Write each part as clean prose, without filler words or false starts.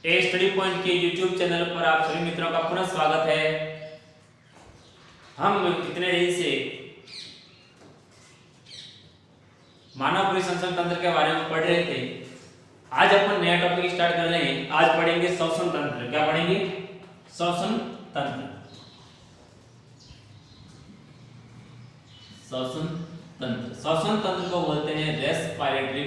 ए study point के YouTube channel पर आप सभी मित्रों का पुनः स्वागत है। हम इतने दिन से मानव परिसंचरण तंत्र के बारे में पढ़ रहे थे। आज अपन नया टॉपिक स्टार्ट कर रहे हैं। आज पढ़ेंगे श्वसन तंत्र। क्या पढ़ेंगे? श्वसन तंत्र। श्वसन तंत्र, श्वसन तंत्र को बोलते हैं रेस्पिरेटरी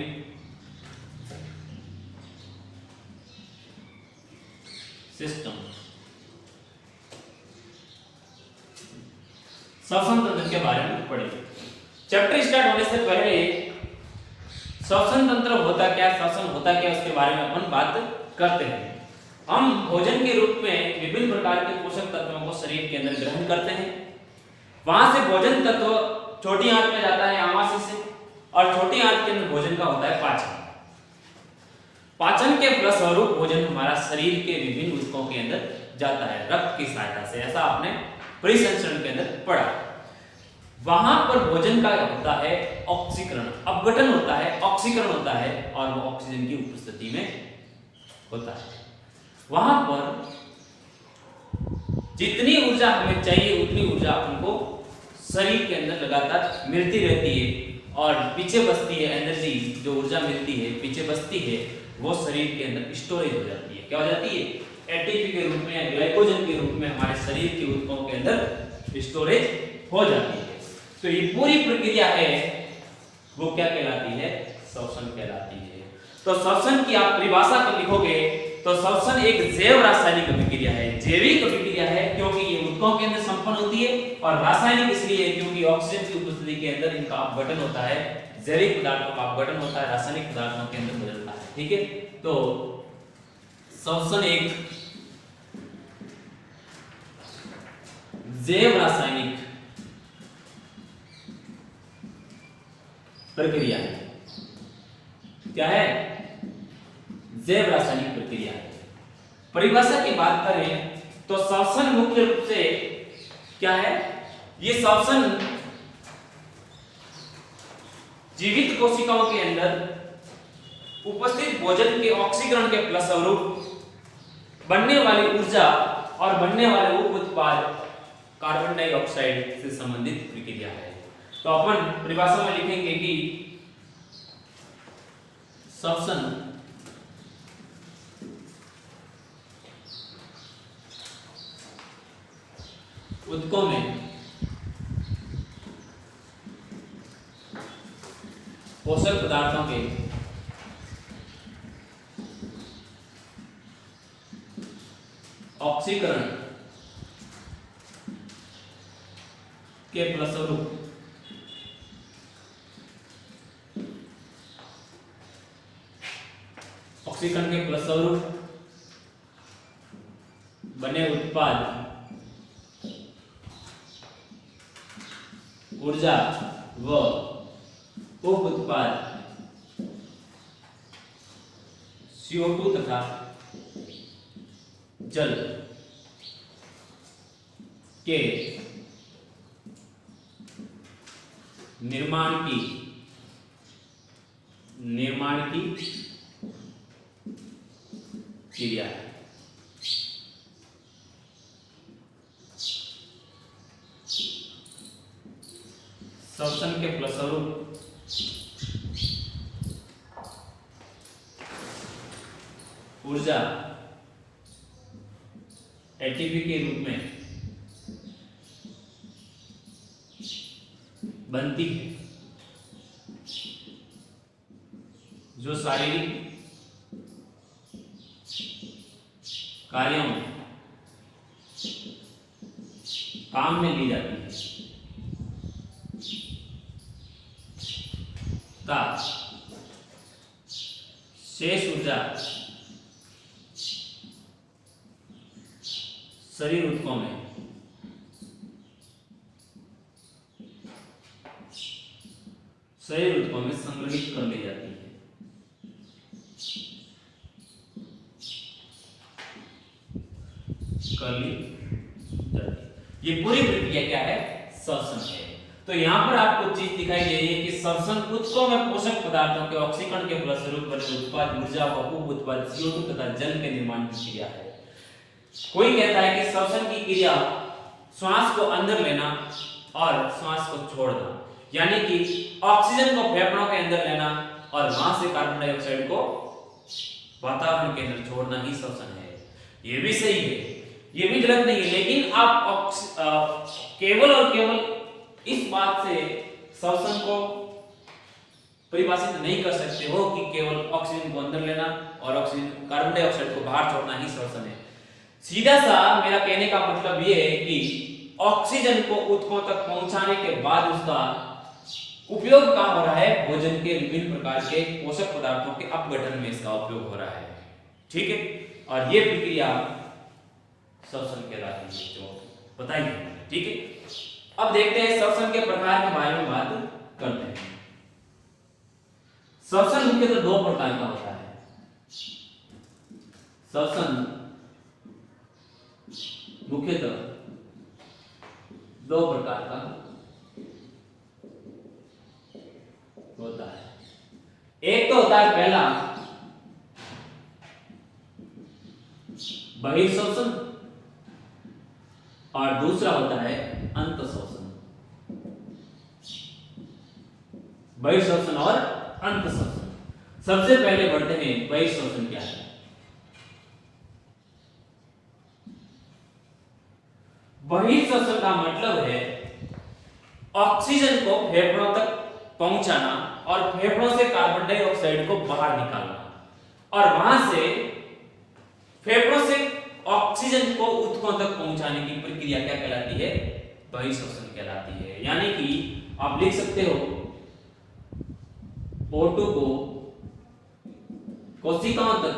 सिस्टम। श्वसन तंत्र के बारे में पढ़ेंगे। चैप्टर स्टार्ट होने से पहले श्वसन तंत्र होता क्या, श्वसन होता क्या, उसके बारे में अपन बात करते हैं। हम भोजन के रूप में विभिन्न प्रकार के पोषक तत्वों को शरीर के अंदर ग्रहण करते हैं। वहां से भोजन तत्व छोटी आंत में जाता है आमाशय से, और छोटी आंत के अंदर भोजन का होता है पाचन। पाचन के फलस्वरूप भोजन हमारा शरीर के विभिन्न ऊतकों के अंदर जाता है रक्त की सहायता से। ऐसा आपने परिसंचरण के अंदर पढ़ा। वहां पर भोजन का होता है ऑक्सीकरण, अपघटन होता है, ऑक्सीकरण होता है, और वो ऑक्सीजन की उपस्थिति में होता है। वहां पर जितनी ऊर्जा हमें चाहिए उतनी ऊर्जा हमको शरीर के अंदर लगातार मिलती रहती है, और पीछे बचती है एनर्जी, जो ऊर्जा मिलती है पीछे बचती है, वो शरीर के अंदर स्टोरेज हो जाती है। क्या हो जाती है? एटीपी के रूप में, ग्लाइकोजन के रूप में हमारे शरीर के ऊतकों के अंदर स्टोरेज हो जाती है। तो ये पूरी प्रक्रिया है, वो क्या कहलाती है? श्वसन कहलाती है। तो श्वसन की आप परिभाषा को लिखोगे तो श्वसन एक जैव रासायनिक अभिक्रिया है, जैविक अभिक्रिया है, क्योंकि ये ऊतकों के अंदर संपन्न होती है, और रासायनिक इसलिए क्योंकि ऑक्सीजन की उपस्थिति के अंदर इनका अपघटन होता है, जैविक पदार्थों का अपघटन होता है, रासायनिक पदार्थों के अंदर बदलता है। ठीक है, तो श्वसन एक जैव रासायनिक प्रक्रिया है। क्या है? जैव रासायनिक प्रक्रिया है। परिभाषा की बात करें तो श्वसन मुख्य रूप से क्या है? ये श्वसन जीवित कोशिकाओं के अंदर उपस्थित भोजन के ऑक्सीकरण के फलस्वरूप बनने वाली ऊर्जा और बनने वाले उप उत्पाद कार्बन डाइऑक्साइड से संबंधित प्रक्रिया है। तो अपन परिभाषा में लिखेंगे कि श्वसन ऊतकों में पोषक पदार्थों के ऑक्सीकरण के फलस्वरूप ऑक्सीकरण के फलस्वरूप बने उत्पाद ऊर्जा व उप उत्पाद CO2 तथा जल के निर्माण की क्रिया है। श्वसन के फलस्वरूप ऊर्जा एटीपी के रूप में बनती है, जो शारीरिक कार्यों में काम में ली जाती है। शेष ऊर्जा शरीर ऊतकों में संग्रहित कर ली जाती है। ये पूरी प्रक्रिया क्या है? श्वसन है। तो यहाँ पर आपको चीज दिखाई दे रही है कि श्वसन ऊतकों में पोषक पदार्थों के ऑक्सीकरण के फलस्वरूप बने उत्पाद ऊर्जा व उप उत्पाद CO2 तथा जल के निर्माण की क्रिया है। कोई कहता है कि श्वसन की क्रिया श्वास को अंदर लेना और श्वास को छोड़ना, यानी कि ऑक्सीजन को फेफड़ों के अंदर लेना और वहां से कार्बन डाइऑक्साइड को वातावरण के अंदर छोड़ना ही श्वसन है। ये भी सही है, ये भी गलत नहीं है, लेकिन आप केवल और केवल इस बात से श्वसन को परिभाषित नहीं कर सकते हो कि केवल ऑक्सीजन को अंदर लेना और ऑक्सीजन कार्बन डाइऑक्साइड को बाहर छोड़ना ही श्वसन है। सीधा सा मेरा कहने का मतलब ये है कि ऑक्सीजन को ऊतकों तक पहुंचाने के बाद उसका उपयोग कहां हो रहा है? भोजन के विभिन्न प्रकार के पोषक पदार्थों के अपघटन में इसका उपयोग हो रहा है। ठीक है, और ये प्रक्रिया श्वसन कहलाती है, जो बताइए। ठीक है, अब देखते हैं श्वसन के प्रकार के बारे में बात करते हैं। श्वसन मुख्यतः दो प्रकार का होता है। श्वसन मुख्यतः दो प्रकार का होता है। एक तो होता है पहला बहिर्श्वसन और दूसरा होता है अंतःश्वसन। बहिर्श्वसन और अंतःश्वसन। सबसे पहले बढ़ते हैं बहिर्श्वसन क्या है। बहिर्श्वसन का मतलब है ऑक्सीजन को फेफड़ों तक पहुंचाना और फेफड़ों से कार्बन डाइऑक्साइड को बाहर निकालना, और वहां से फेफड़ों से ऑक्सीजन को ऊतकों तक पहुंचाने की प्रक्रिया क्या कहलाती है? बहिर्श्वसन कहलाती है। यानी कि आप लिख सकते हो O2 को कोशिकाओं तक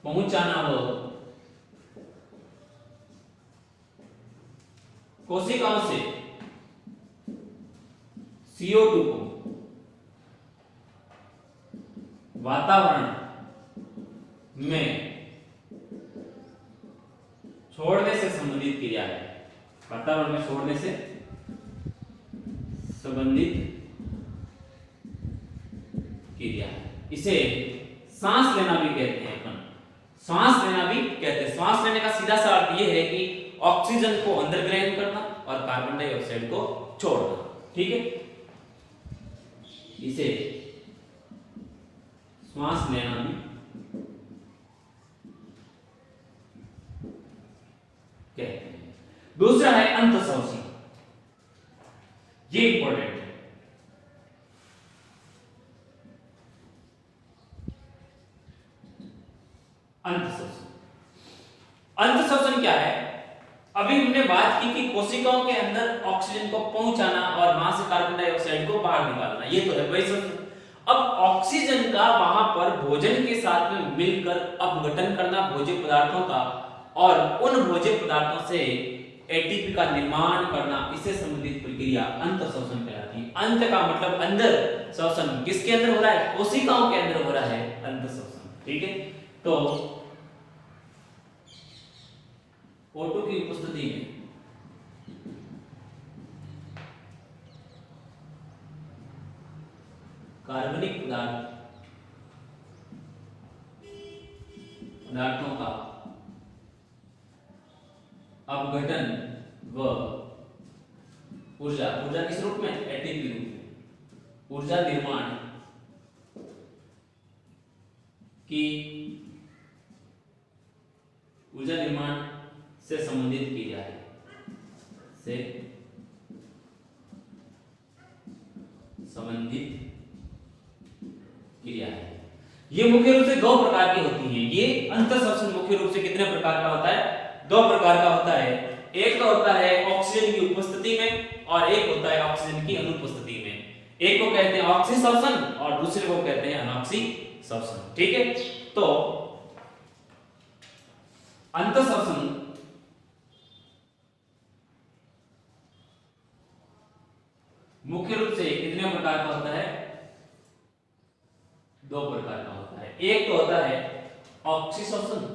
पहुंचाना हो, कोशिकाओं से CO2 को वातावरण में छोड़ने से संबंधित क्रिया है। वातावरण में छोड़ने से संबंधित क्रिया है। इसे सांस लेना भी कहते हैं। अपन सांस लेना भी कहते हैं। सांस लेने का सीधा सा अर्थ यह है कि ऑक्सीजन को अंदर ग्रहण करना और कार्बन डाइऑक्साइड को छोड़ना। ठीक है, इसे श्वास लेना भी कहते हैं। दूसरा है अंतःश्वसन। ये इंपॉर्टेंट है। अंतःश्वसन, अंतःश्वसन क्या है? अभी हमने बात की कि कोशिकाओं के अंदर ऑक्सीजन को पहुंचाना और वहां से कार्बन डाइऑक्साइड को बाहर निकालना, ये तो है बहिर्श्वसन। अब ऑक्सीजन का वहां पर भोजन के साथ में मिलकर अपघटन करना भोज्य पदार्थों का, और उन भोज्य पदार्थों से एटीपी का निर्माण करना, इससे संबंधित प्रक्रिया अंतःश्वसन कहलाती है। अंत का मतलब अंदर, श्वसन किसके अंदर हो रहा है? कोशिकाओं के अंदर हो रहा है अंतःश्वसन। ठीक है, तो O2 की उपस्थिति में कार्बनिक पदार्थों का अपघटन व ऊर्जा किस रूप में? एटीपी रूप में ऊर्जा निर्माण की ऊर्जा निर्माण से संबंधित क्रिया है। से संबंधित क्रिया है। ये मुख्य रूप से दो प्रकार की होती है। ये अंतःश्वसन मुख्य रूप से कितने प्रकार का होता है? दो प्रकार का होता है। एक तो होता है ऑक्सीजन की उपस्थिति में और एक होता है ऑक्सीजन की अनुपस्थिति में। एक को कहते हैं ऑक्सीश्वसन और दूसरे को कहते हैं अनॉक्सीश्वसन। ठीक है, तो अंतःश्वसन मुख्य रूप से कितने प्रकार का होता है? दो प्रकार का होता है। एक तो होता है ऑक्सीश्वसन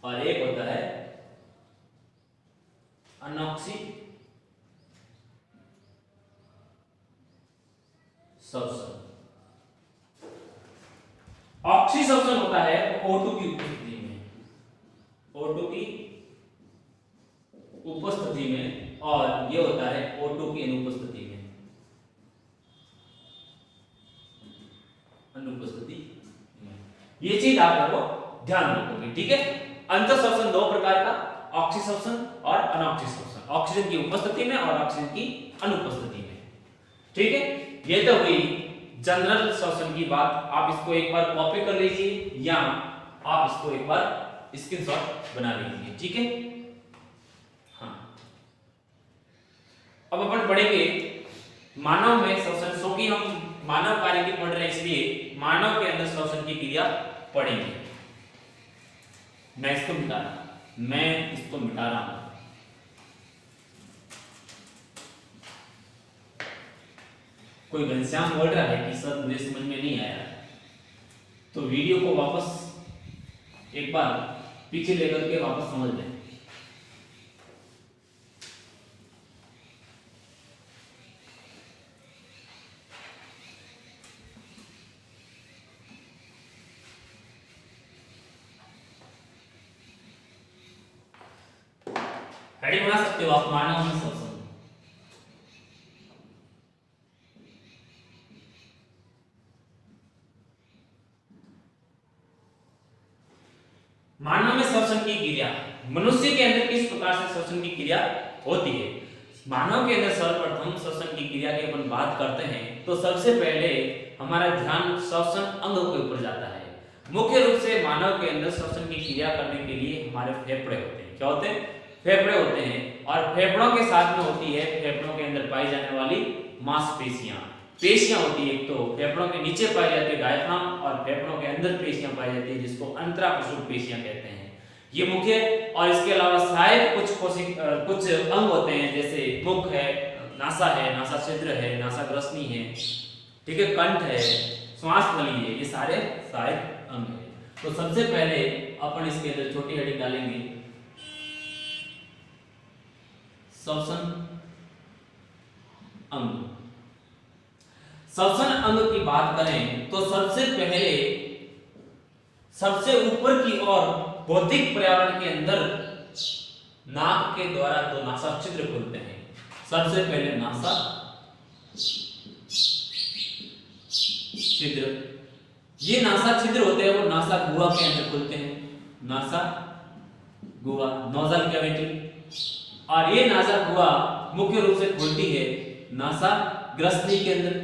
और एक होता है अनऑक्सी सब्सन। ऑक्सीसब्सन होता है O2 की उपस्थिति में, O2 की उपस्थिति में, और ये होता है O2 की अनुपस्थिति में, अनुपस्थिति में। ये चीज आप लोगों ध्यान रखोगे, ठीक है। अंतःश्वसन दो प्रकार का, ऑक्सीसब्सन और अनऑक्सीसब्सन, ऑक्सीजन की उपस्थिति में और ऑक्सीजन की अनुपस्थिति में, ठीक है। ये तो हुई जनरल श्वसन की बात। आप इसको एक बार कॉपी कर लीजिए या आप इसको एक बार स्क्रीनशॉट बना लीजिए, ठीक है। हाँ, अब अपन पढ़ेंगे मानव में श्वसन, क्योंकि हम मानव कार्य की पढ़ रहे हैं इसलिए मानव के अंदर श्वसन की क्रिया पढ़ेंगे। मैं इसको मिटा रहा हूं। कोई घनश्याम बोल रहा है कि सर मुझे समझ में नहीं आया, तो वीडियो को वापस एक बार पीछे लेकर के वापस समझ लें। हेडिंग बना सकते हो आप, मानव में श्वसन। मानव में श्वसन की क्रिया, मनुष्य के अंदर किस प्रकार से श्वसन की क्रिया होती है। मानव के अंदर सर्वप्रथम श्वसन की क्रिया की अपन बात करते हैं तो सबसे पहले हमारा ध्यान श्वसन अंग के ऊपर जाता है। मुख्य रूप से मानव के अंदर श्वसन की क्रिया करने के लिए हमारे फेफड़े होते हैं। क्या होते हैं? फेफड़े होते हैं। और फेफड़ों के साथ में होती है फेफड़ों के अंदर पाई जाने वाली मांसपेशियां, पेशियां होती है। एक तो फेफड़ों के नीचे पाई जाती है डायफ्राम, और फेफड़ों के अंदर पेशियां पाई जाती है जिसको अंतराप्रसूप पेशियां कहते हैं। ये मुख्य, और इसके अलावा सहायक कुछ अंग होते हैं, जैसे मुख है, नासा है, नासा छिद्र है, नासा ग्रसनी है, ठीक है, कंठ है, श्वास नली है, ये सारे सहायक अंग है। तो सबसे पहले अपन इसके अंदर छोटी हेडिंग डालेंगे श्वसन अंग। श्वसन अंग की बात करें तो सबसे पहले सबसे ऊपर की ओर भौतिक पर्यावरण के अंदर नाक के द्वारा दो नासा छिद्र खुलते हैं। सबसे पहले नासा छिद्र, ये नासा छिद्र होते हैं वो नासा गुहा के अंदर खुलते हैं, नासा गुहा, नोजल कैविटी। और ये नासा गुहा मुख्य रूप से खुलती है नासा ग्रसनी के अंदर,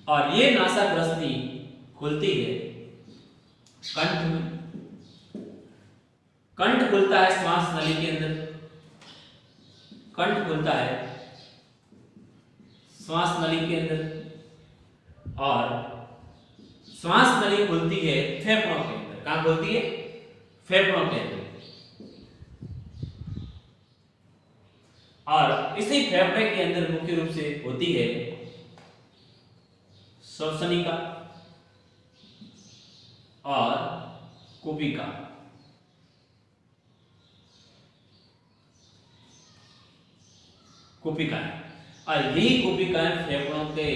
और ये नासा ग्रसनी खुलती है कंठ में। कंठ खुलता है श्वास नली के अंदर, कंठ खुलता है श्वास नली के अंदर, और श्वास नली खुलती है फेफड़ों के अंदर। कहां खुलती है? फेफड़ों के अंदर। और इसी फेफड़े के अंदर मुख्य रूप से होती है श्वसनिका और कुपिका। कुपिकाएं, और यही कुपिकाएं फेफड़ों के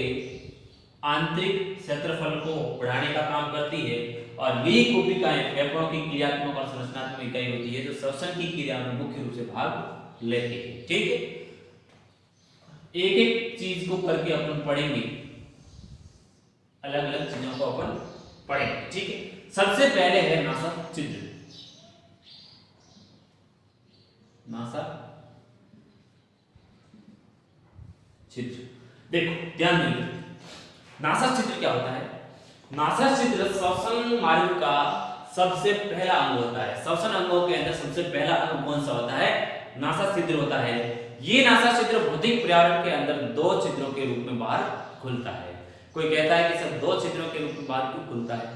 आंतरिक क्षेत्रफल को बढ़ाने का काम करती है, और यही कुपिकाएं फेफड़ों की क्रियात्मक और संरचनात्मक इकाई होती है जो श्वसन की क्रिया में मुख्य रूप से भाग लेती है। ठीक है, एक एक चीज को करके अपन पढ़ेंगे, अलग अलग चीजों को अपन पढ़ेंगे। ठीक है, सबसे पहले है नासा छिद्र। नासा छिद्र, देखो ध्यान दीजिए, नासा छिद्र क्या होता है? नासा छिद्र श्वसन मार्ग का सबसे पहला अंग होता है। श्वसन अंगों के अंदर सबसे पहला अंग कौन सा होता है? नासा छिद्र होता है। ये नासा छिद्र भौतिक पर्यावरण के अंदर दो छिद्रों के रूप में बाहर खुलता है। कोई कहता है कि सर दो छिद्रों के रूप में बाहर क्यों खुलता है?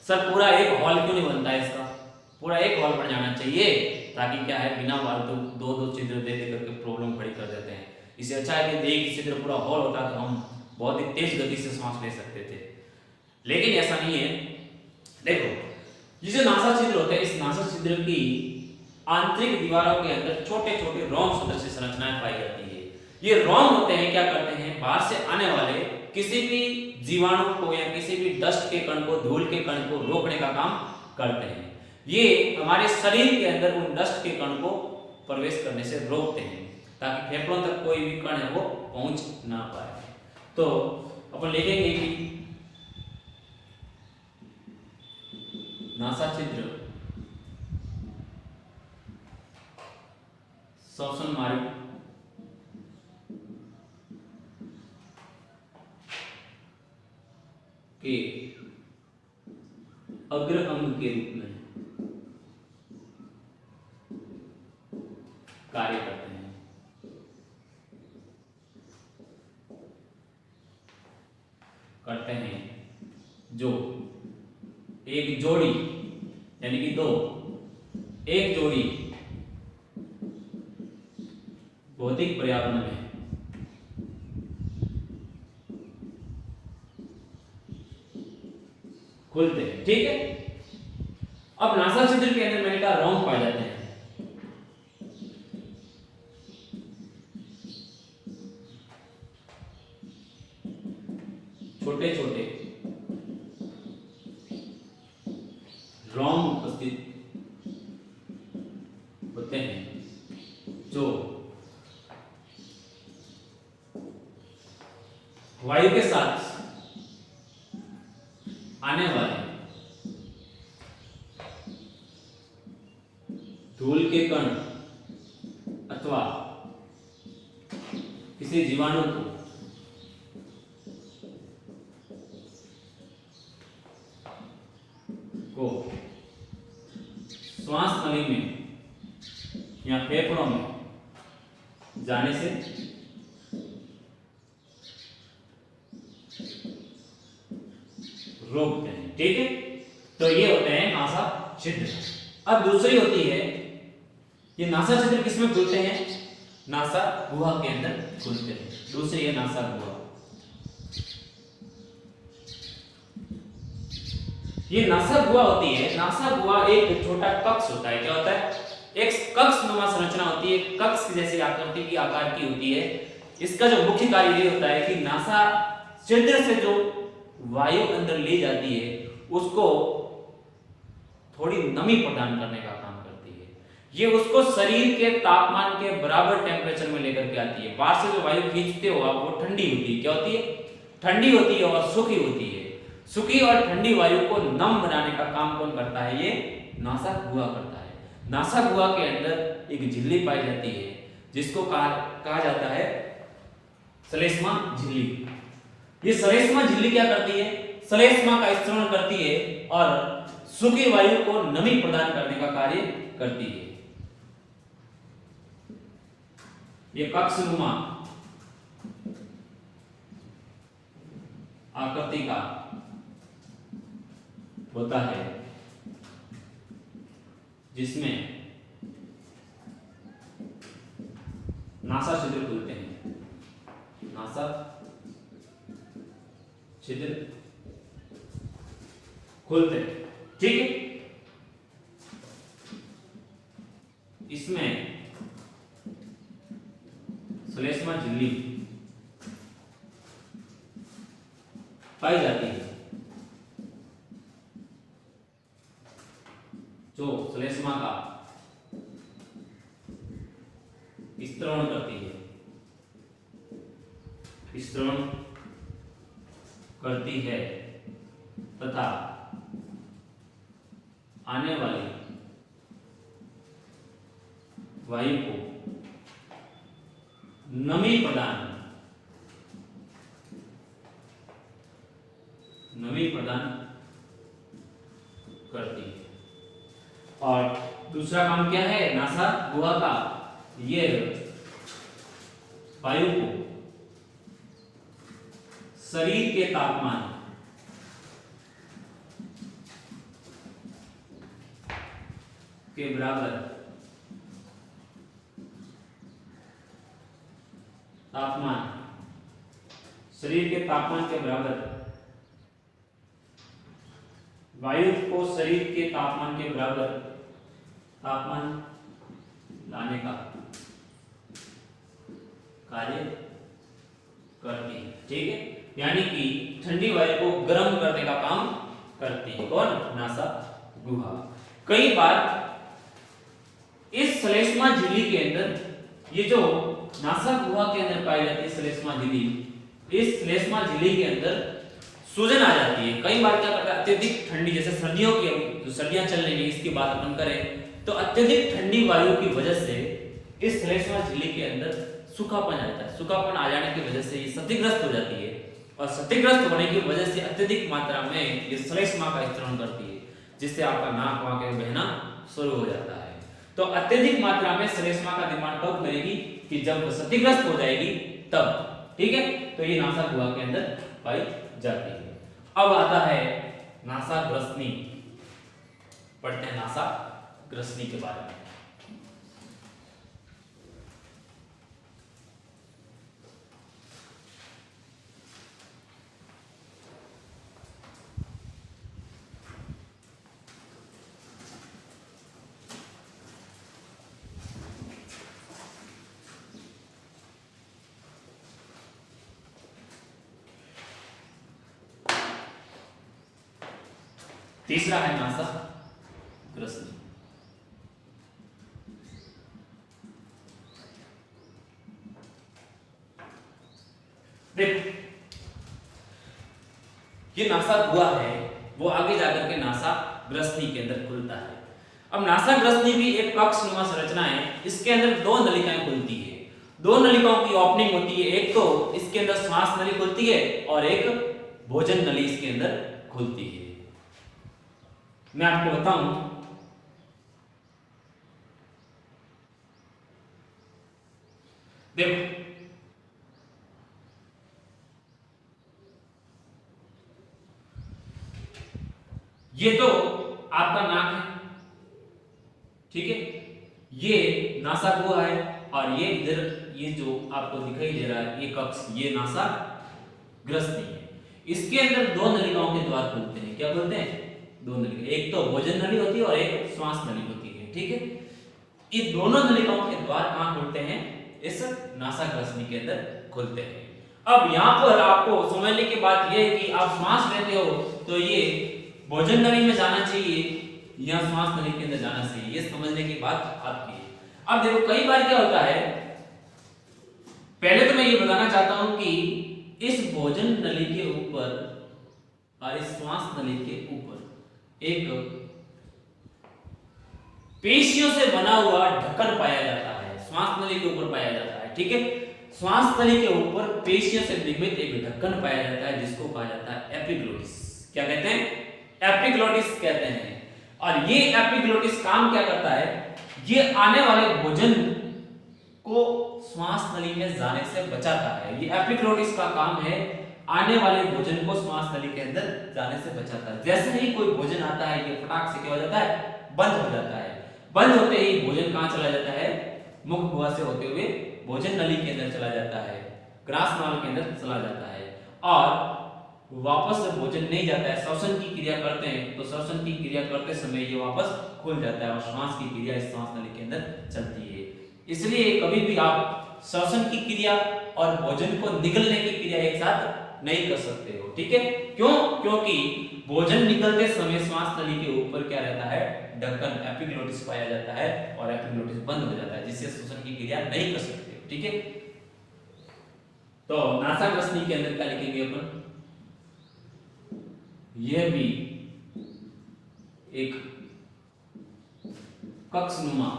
सर पूरा एक हॉल क्यों नहीं बनता है इसका? पूरा एक हॉल बन जाना चाहिए, ताकि क्या है बिना फालतू दो दो छिद्र दे दे करके प्रॉब्लम खड़ी कर देते हैं। इससे अच्छा है कि एक छिद्र पूरा हॉल होता तो हम बहुत ही तेज गति से सांस ले सकते थे। लेकिन ऐसा नहीं है। देखो, ये जो नासा छिद्र होते हैं, इस नासा छिद्र की आंतरिक दीवारों के अंदर छोटे छोटे रोम सदृश संरचनाएं पाई जाती है। ये रोम होते हैं, क्या करते हैं, बाहर से आने वाले किसी भी जीवाणु को या किसी भी डस्ट के कण को, धूल के कण को रोकने का काम करते हैं। ये हमारे शरीर के अंदर उन डस्ट के कण को प्रवेश करने से रोकते हैं, ताकि फेफड़ों तक कोई भी कण है वो पहुंच ना पाए। तो अपन लिखेंगे कि नासा छिद्र श्वसन मार्ग के अग्र अंग के रूप में कार्य करते हैं। जो एक जोड़ी यानी कि दो, एक जोड़ी भौतिक पर्यावरण में खुलते हैं। ठीक है। अब नासा छिद्र के अंदर मैंने कहा रोम पाए जाते हैं। छोटे छोटे रोम उपस्थित होते हैं जो वायु के साथ आने वाले धूल के कण अथवा किसी जीवाणु को श्वास नली में या फेफड़ों में जाने से रोकते हैं। ठीक है। तो ये होते हैं नासा छिद्र। अब दूसरी होती है, ये नासा छिद्र किसमें खुलते हैं? नासा गुहा के अंदर खुलते हैं। दूसरी है नासा गुहा। ये नासा गुहा होती है। नासा गुहा एक छोटा कक्ष होता है। क्या होता है? एक कक्ष नुमा संरचना होती है, कक्ष जैसी आकृति की आकार की होती है। इसका जो मुख्य कार्य ये होता है कि नासा छिद्र से जो वायु अंदर ली जाती है उसको थोड़ी नमी प्रदान करने का काम करती है। ये उसको शरीर के तापमान के बराबर टेम्परेचर में लेकर के आती है। बाहर से जो वायु खींचते हो आप, वो ठंडी होती है। क्या होती है? ठंडी होती है और सूखी होती है। सूखी और ठंडी वायु को नम बनाने का काम कौन करता है? ये नासा गुहा करता है। नासा गुहा के अंदर एक झिल्ली पाई जाती है जिसको कहा जाता है श्लेष्मा झिल्ली। ये श्लेष्मा झिल्ली क्या करती है? श्लेष्मा का स्त्रवण करती है और सूखी वायु को नमी प्रदान करने का कार्य करती है। ये कक्षनुमा आकृति का होता है जिसमें नासा छिद्र खुलते हैं। नासा छिद्र खुलते हैं। ठीक है। इसमें श्लेष्मा झिल्ली पाई जाती है जो श्लेष्मा का स्त्रवण करती है, स्त्रवण करती है तथा आने वाली वायु को नमी प्रदान करती है। और दूसरा काम क्या है नासा गुहा का? ये वायु को शरीर के तापमान के बराबर शरीर के तापमान के बराबर वायु को शरीर के तापमान के बराबर तापमान लाने का कार्य करती है। ठीक है, यानी कि ठंडी वायु को गर्म करने का काम करती है कौन? नासा गुहा। कई बार इस श्लेष्मा झिल्ली के अंदर, ये जो नासा गुहा के अंदर पाई जाती है श्लेष्मा झिल्ली, इस श्लेष्मा झिल्ली के अंदर सूजन आ जाती है। कई बार क्या करता है, अत्यधिक ठंडी, जैसे सर्दियों की, अभी जो सर्दियां चल रही है इसकी बात अपन करें तो अत्यधिक ठंडी वायु की वजह से इस श्लेष्मा झिल्ली के अंदर सूखापन आ जाता है। सूखापन आ जाने की वजह से ये क्षतिग्रस्त हो जाती है और क्षतिग्रस्त होने की वजह से अत्यधिक मात्रा में ये श्लेष्मा का स्त्रवण करती है, जिससे आपका नाक वहां के बहना शुरू हो जाता है। तो अत्यधिक मात्रा में श्लेष्मा का निर्माण कब करेगी? कि जब क्षतिग्रस्त हो जाएगी तब। ठीक है, तो ये नासा गुहा के अंदर पाई जाती है। अब आता है नासा ग्रसनी। पढ़ते हैं नासा ग्रसनी के बारे में। तीसरा है नासा ग्रसनी। देखो, ये नासा गुहा है, वो आगे जाकर के नासा ग्रसनी के अंदर खुलता है। अब नासा ग्रसनी भी एक कक्षनुमा संरचना है। इसके अंदर दो नलिकाएं खुलती है। दो नलिकाओं की ओपनिंग होती है। एक तो इसके अंदर श्वास नली खुलती है और एक भोजन नली इसके अंदर खुलती है। मैं आपको बताऊं, देखो ये तो आपका नाक है, ठीक है, ये नासा गुहा है और ये इधर ये जो आपको दिखाई दे रहा है ये कक्ष, ये नासा ग्रसनी है। इसके अंदर दो नलिकाओं के द्वार खुलते हैं। क्या बोलते हैं? दो नलिका, एक तो भोजन नली होती है और एक श्वास नली होती है। ठीक है, ये दोनों नलिकाओं के द्वार कहां खुलते हैं? इस नासा ग्रसनी के अंदर खुलते हैं। अब यहां पर आपको समझने की बात यह है कि आप श्वास लेते हो तो ये भोजन नली में जाना चाहिए या श्वास नली के अंदर जाना चाहिए, ये समझने की बात आपकी है। अब देखो कई बार क्या होता है, पहले तो मैं ये बताना चाहता हूं कि इस भोजन नली के ऊपर और इस श्वास नली के ऊपर एक पेशियों से बना हुआ ढक्कन पाया जाता है। श्वास नली के ऊपर पाया जाता है। ठीक है, श्वास नली के ऊपर पेशियों से निर्मित एक ढक्कन पाया जाता है जिसको कहा जाता है एपिग्लोटिस। क्या कहते हैं? एपिग्लोटिस कहते हैं। और ये एपिग्लोटिस काम क्या करता है? ये आने वाले भोजन को श्वास नली में जाने से बचाता है। ये एपिग्लोटिस का काम है, आने वाले भोजन को श्वास नली के अंदर जाने से बचाता है। जैसे ही कोई भोजन आता है ये फटाक से क्या हो जाता है? बंद हो जाता है। बंद होते ही भोजन कहां चला जाता है? मुख गुहा से होते हुए भोजन नली के अंदर चला जाता है, ग्रास नाल के अंदर चला जाता है और वापस जब भोजन नहीं जाता है, श्वसन की क्रिया करते हैं तो श्वसन की क्रिया करते समय ये वापस खुल जाता है और श्वास की क्रिया इस श्वास नली के अंदर चलती है। इसलिए कभी भी आप श्वसन की क्रिया और भोजन को निगलने की क्रिया एक साथ नहीं कर सकते हो। ठीक है, क्यों? क्योंकि भोजन निकलते समय श्वास नली के ऊपर क्या रहता है? ढक्कन, एपिग्लोटिस पाया जाता है और एपिग्लोटिस बंद हो जाता है, जिससे श्वसन की क्रिया नहीं कर सकते। ठीक है, तो नासा ग्रसनी के अंदर क्या लिखेंगे अपन? यह भी एक कक्षनुमा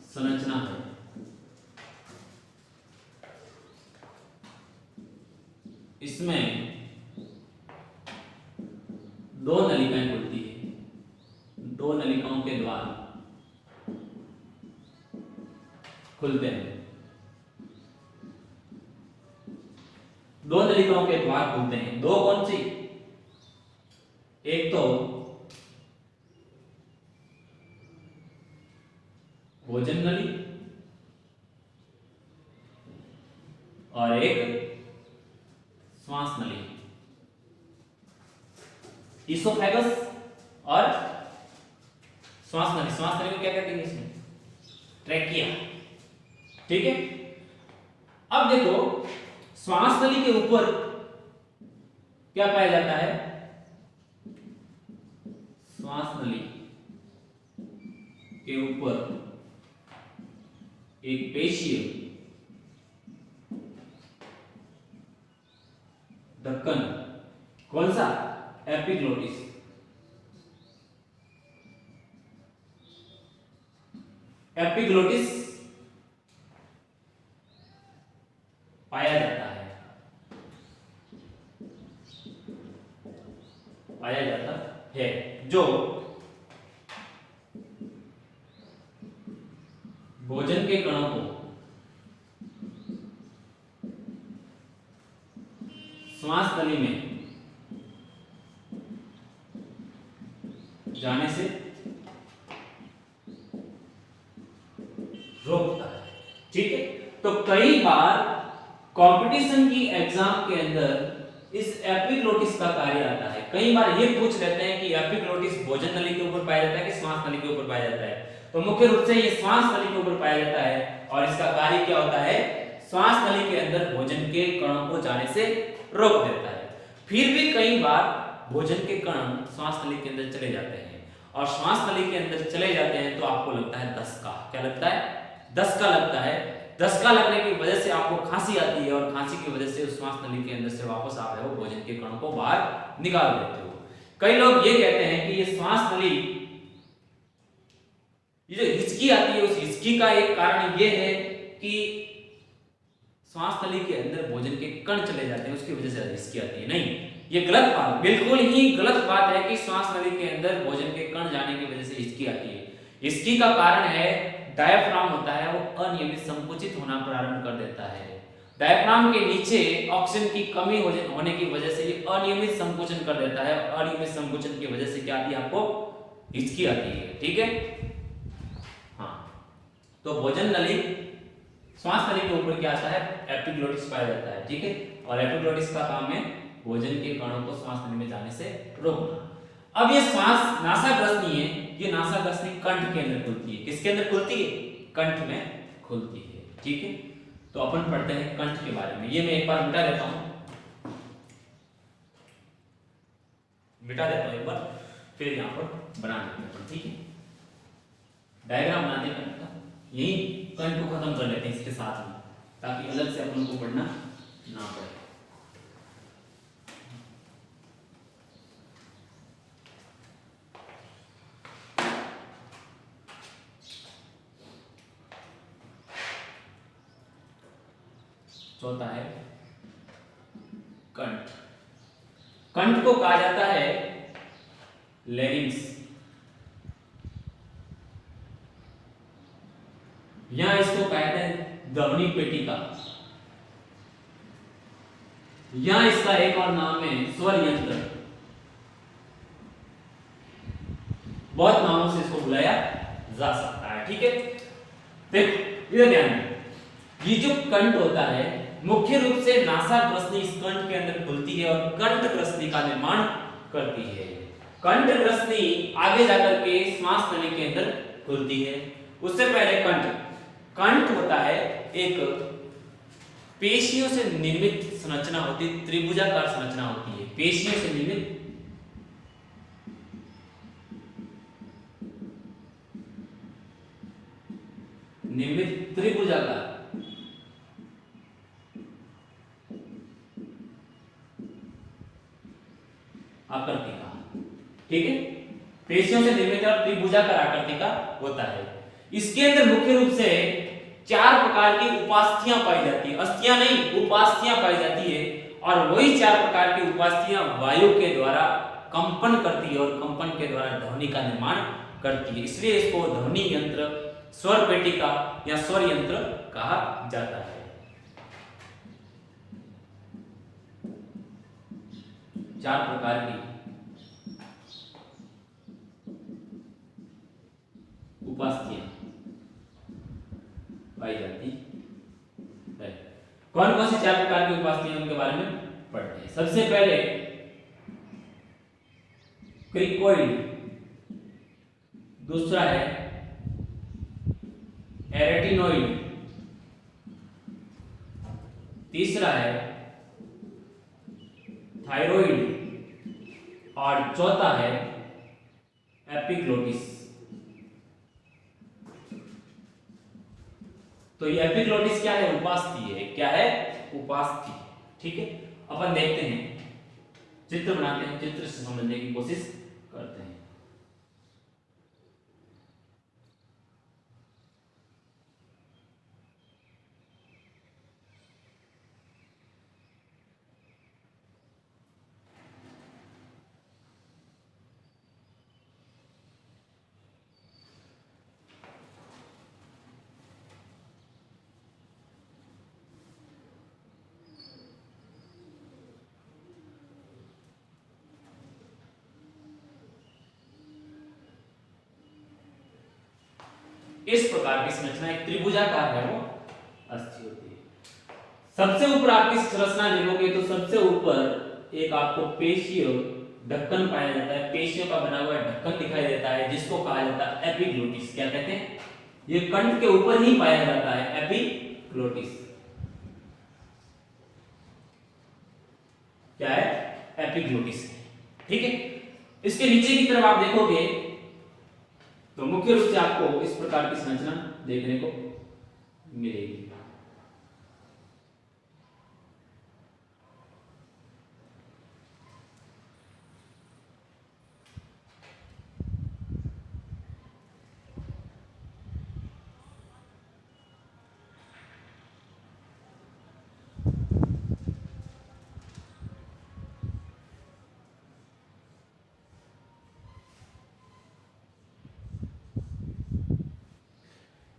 संरचना है। इसमें दो नलिकाएं खुलती है, दो नलिकाओं के द्वार खुलते हैं। दो नलिकाओं के द्वार खुलते हैं। दो कौन सी? एक तो भोजन नली और एक श्वास नली। इसोफेगस और श्वास नली। श्वास नली को क्या कहते हैं इसमें? ट्रैकिया। ठीक है। अब देखो श्वास नली के ऊपर क्या पाया जाता है? श्वास नली के ऊपर एक पेशीय ढक्कन, कौन सा? एपिग्लोटिस। एपिग्लोटिस पाया जाता है, जो भोजन के कणों को श्वास नली में जाने से रोकता है। ठीक है। तो कई बार कंपटीशन की एग्जाम के अंदर इस एपिग्लोटिस का कार्य आता है। कई बार ये पूछ लेते हैं कि एपिग्लोटिस भोजन नली के ऊपर पाया जाता है कि श्वास नली के ऊपर पाया जाता है। तो मुख्य रूप से ये श्वास नली के ऊपर पाया जाता है और इसका कार्य क्या होता है? श्वास नली के अंदर भोजन के कणों को जाने से रोक देता है। फिर भी कई बार भोजन के कण श्वास नली के अंदर चले जाते हैं और श्वास नली के अंदर चले जाते हैं तो आपको लगता है दस्ता। क्या लगता है? दस्ता लगता है। दस्ता लगने की वजह से आपको खांसी आती है और खांसी की वजह से उस श्वास नली के अंदर से वापस आप वो भोजन के कणों को बाहर निकाल देते हो। कई लोग ये कहते हैं कि ये श्वास नली, ये जो हिचकी आती है उस हिचकी का एक कारण ये है कि श्वास नली के अंदर भोजन के कण चले जाते हैं, उसकी वजह से हिचकी आती है। नहीं, ये गलत बात, बिल्कुल ही गलत बात है कि श्वास नली के अंदर भोजन के कण जाने की वजह से हिचकी आती है। हिचकी का कारण है डायफ्राम होता है, वो अनियमित संकुचित होना प्रारंभ कर देता है। डायफ्राम के नीचे ऑक्सीजन की कमी होने की वजह से ये अनियमित संकुचन कर देता है। अनियमित संकुचन की वजह से क्या आती है? आपको हिचकी आती है। ठीक है। हाँ, तो भोजन नली, श्वास नली के ऊपर क्या आता है? एपिग्लोटिस पाया जाता है। ठीक है। और एपिग्लोटिस का काम है भोजन के कणों को श्वास नली में जाने से रोकना। अब ये श्वास नासाग्रसनी है, ये नासाग्रसनी कंठ के अंदर खुलती है। किसके अंदर खुलती है? कंठ में खुलती है। ठीक है। तो अपन पढ़ते हैं कंठ के बारे में। ये मैं एक बार मिटा देता हूं, एक बार, फिर यहां पर बना देते हैं। ठीक है। डायग्राम बना दें कंठ का, यही कंठ को खत्म कर लेते हैं इसके साथ में, ताकि अलग से अपन को पढ़ना ना पड़े। चौथा है कंठ। कंठ को कहा जाता है लैरिंक्स। यहां इसको कहते हैं ध्वनि पेटिका। यहां इसका एक और नाम है स्वर यंत्र। बहुत नामों से इसको बुलाया जा सकता है। ठीक है। देखो इधर ध्यान दें, ये जो कंठ होता है मुख्य रूप से नासाग्रसनी इस कंठ के अंदर खुलती है और कंठग्रसनी का निर्माण करती है। कंठग्रसनी आगे जाकर के श्वास नली के अंदर खुलती है। उससे पहले कंठ होता है एक पेशियों से निर्मित संरचना होती है, त्रिभुजाकार संरचना होती है। पेशियों से निर्मित त्रिभुजाकार आकृति का। ठीक है। पेशियों से निर्मित और त्रिभुजाकार आकृति का होता है। इसके अंदर मुख्य रूप से 4 प्रकार की उपास्थियां पाई जाती है। अस्थियां नहीं, उपास्थियां पाई जाती है। और वही 4 प्रकार की उपास्थियां वायु के द्वारा कंपन करती है और कंपन के द्वारा ध्वनि का निर्माण करती है। इसलिए इसको ध्वनि यंत्र, स्वर पेटिका या स्वर यंत्र कहा जाता है। 4 प्रकार की उपास्थियां पाई जाती है। कौन कौन सी 4 प्रकार की उपास्थियां, उनके बारे में पढ़ते हैं। सबसे पहले क्रिकोइड, दूसरा है एरेटिनोइड, तीसरा है थायराइड और चौथा है एपिग्लोटिस। तो ये एपिग्लोटिस क्या है? उपास्थि है। क्या है? उपास्थि। ठीक है, अपन देखते हैं, चित्र बनाते हैं, चित्र से समझने की कोशिश करते हैं। इस प्रकार की संरचना एक त्रिभुजाकार है, वो अस्थि होती है। सबसे ऊपर आप इस संरचना देखोगे तो सबसे ऊपर एक आपको पेशीय ढक्कन पाया जाता है, पेशियों का बना हुआ ढक्कन दिखाई देता है, जिसको कहा जाता है एपिग्लोटिस। क्या कहते हैं? ये कंठ के ऊपर ही पाया जाता है, एपिग्लोटिस। क्या है? एपिग्लोटिस। ठीक है, इसके नीचे की तरफ आप देखोगे तो मुख्य रूप से आपको इस प्रकार की संरचना देखने को मिलेगी।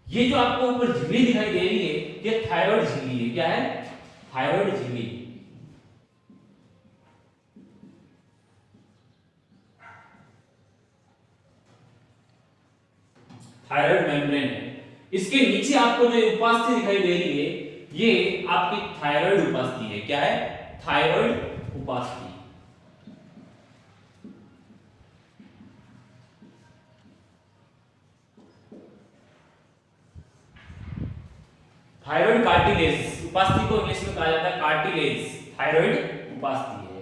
ये जो आपको ऊपर झिल्ली दिखाई दे रही है, ये थायराइड झिल्ली है। क्या है? थायराइड झिल्ली। थायराइड मेम्ब्रेन है। इसके नीचे आपको जो उपास्थि दिखाई दे रही है, ये आपकी थायराइड उपास्थि है। क्या है? थायराइड उपास्थि। थायराइड कार्टिलेज, उपास्थि को इंग्लिश में कहा जाता है कार्टिलेज। थायराइड उपास्थि है।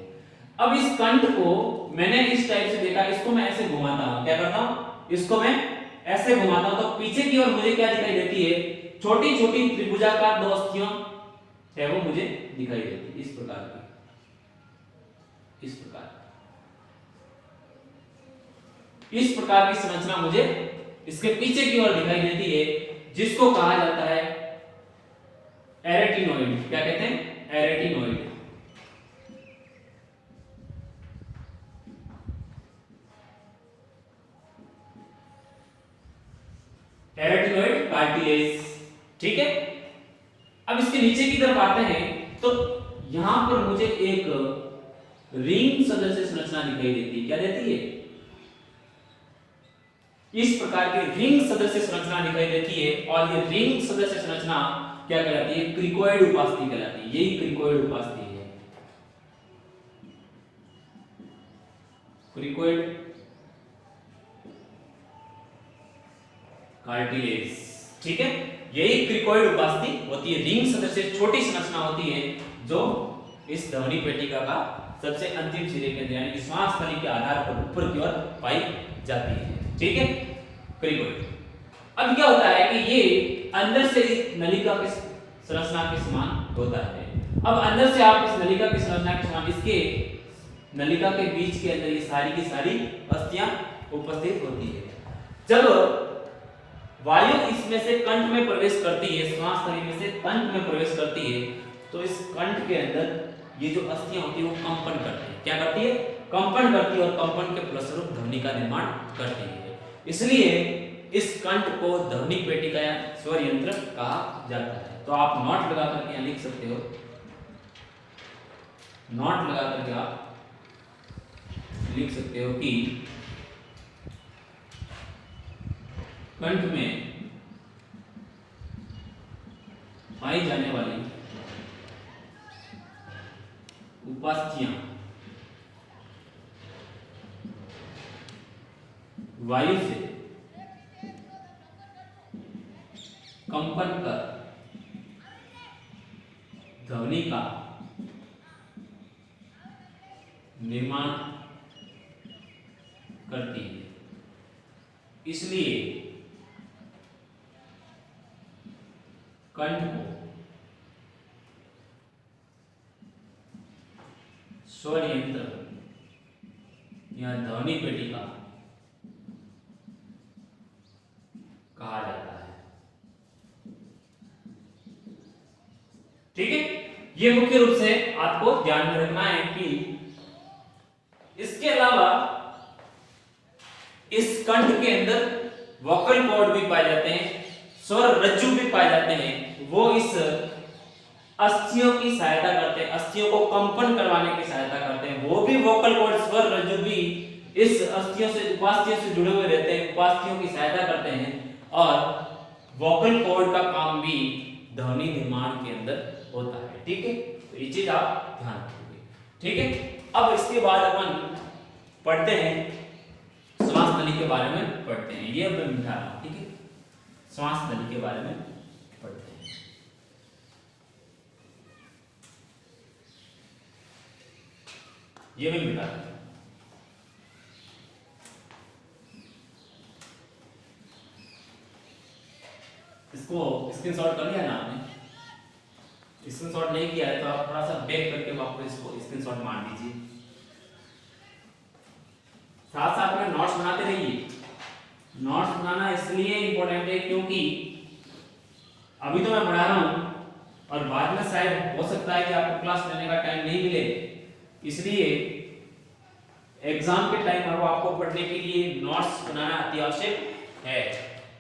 अब इस कंठ को मैंने इस टाइप से देखा, इसको मैं ऐसे घुमाता हूं। क्या करता हूं? इसको मैं ऐसे घुमाता हूं तो पीछे की ओर मुझे क्या दिखाई देती है? छोटी छोटी त्रिभुजाकार दो अस्थियां है, वो मुझे दिखाई देती है, इस प्रकार की, इस प्रकार की संरचना मुझे इसके पीछे की ओर दिखाई देती है, जिसको कहा जाता है एरेटिनोइड। क्या कहते हैं? एरेटिनोइड। Arytenoid cartilage. ठीक है, अब इसके नीचे की तरफ आते हैं तो यहां पर मुझे एक रिंग सदृश संरचना दिखाई देती है। क्या देती है? इस प्रकार की रिंग सदृश संरचना दिखाई देती है, और ये रिंग सदृश संरचना क्या कहलाती है? क्रिकोइड उपास्थि कहलाती है। यही क्रिकोइड उपास्थि है, क्रिकोइड कार्टिलेज। ठीक है, यही क्रिकोइड उपास्थि होती है। रिंग सदृश छोटी संरचना होती है, जो इस ध्वनि पेटिका का सबसे अंतिम सिरे के अंदर यानी कि श्वास नली के आधार पर ऊपर की ओर पाई जाती है। ठीक है, क्रिकोइड। अब क्या होता है कि ये अंदर से नलिका की संरचना के समान होता है। अब अंदर से आप इस नलिका की संरचना के समान, इसके नलिका के बीच के अंदर ये सारी की सारी अस्थियां उपस्थित होती है। जब वायु इसमें से कंठ में प्रवेश करती है, श्वास नली में से कंठ में प्रवेश करती है, तो इस कंठ के अंदर ये जो अस्थियां होती है वो कंपन करती है। क्या करती है? कंपन करती है, और कंपन के फलस्वरूप ध्वनि का निर्माण करती है। इसलिए इस कंठ को ध्वनि पेटिका या स्वर यंत्र कहा जाता है। तो आप नोट लगा करके यहां लिख सकते हो, नोट लगा करके आप लिख सकते हो कि कंठ में पाई जाने वाली उपास्थियां वायु से कंपन कर ध्वनि का निर्माण करती है। इसलिए कंठ को स्वर यंत्र या ध्वनि पेटिका कहा जाता है। ठीक है, ये मुख्य रूप से आपको ध्यान में रखना है कि इसके अलावा इस कंठ के अंदर वोकल कॉर्ड भी पाए जाते हैं, स्वर रज्जु भी पाए जाते हैं। वो इस अस्थियों की सहायता करते हैं, अस्थियों को कंपन करवाने की सहायता करते हैं। वो भी वोकल कॉर्ड, स्वर रज्जु भी इस अस्थियों से, उपास्थियों से जुड़े हुए रहते हैं, उपास्थियों की सहायता करते हैं। और वोकल कॉर्ड का काम भी ध्वनि निर्माण के अंदर होता है। ठीक है, तो ये चीज आप ध्यान रखोगे। ठीक है, अब इसके बाद अपन पढ़ते हैं श्वास नली के बारे में पढ़ते हैं। ये अब मैं मिटा रहा हूं। ठीक है, श्वास नली के बारे में पढ़ते हैं। ये भी मिटा रहा हूं। इसको स्क्रीनशॉट कर लिया ना आपने? स्क्रीनशॉट नहीं किया है तो आप थोड़ा सा बैक करके वापस इसको स्क्रीनशॉट मार दीजिए। साथ साथ में नोट्स बनाते रहिए। नोट्स बनाना इसलिए इंपॉर्टेंट है क्योंकि अभी तो मैं पढ़ा रहा हूं और बाद में शायद हो सकता है कि आपको क्लास लेने का टाइम नहीं मिले, इसलिए एग्जाम के टाइम पर आपको पढ़ने के लिए नोट्स बनाना अति आवश्यक है।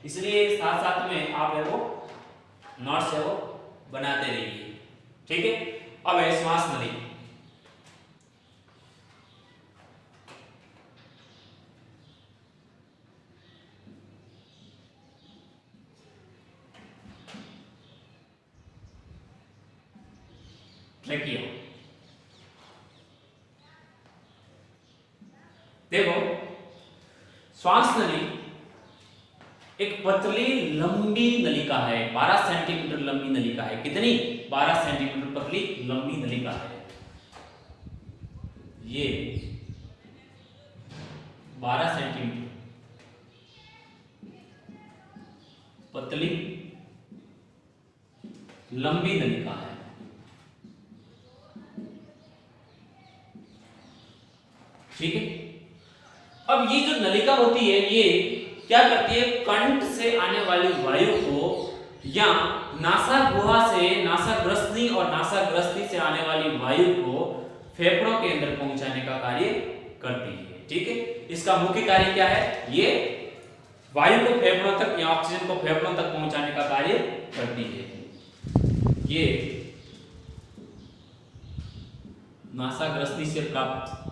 इसलिए साथ साथ में आप है वो नोट्स है वो बनाते रहिए। ठीक है, अब है श्वास नली। ट्रैकिया। देखो, श्वास नली एक पतली लंबी नलिका है, 12 सेंटीमीटर लंबी नलिका है। कितनी? 12 सेंटीमीटर पतली लंबी नलिका है। ये 12 सेंटीमीटर पतली लंबी नलिका है। ठीक है, अब ये जो नलिका होती है ये क्या करती है? कंठ से आने वाली वायु को या नासा गुहा से, नासाग्रस्ती और नासाग्रस्ती से आने वाली वायु को फेफड़ों के अंदर पहुंचाने का कार्य करती है। ठीक है, इसका मुख्य कार्य क्या है? ये वायु को फेफड़ों तक या ऑक्सीजन को फेफड़ों तक पहुंचाने का कार्य करती है। ये नासाग्रस्ती से प्राप्त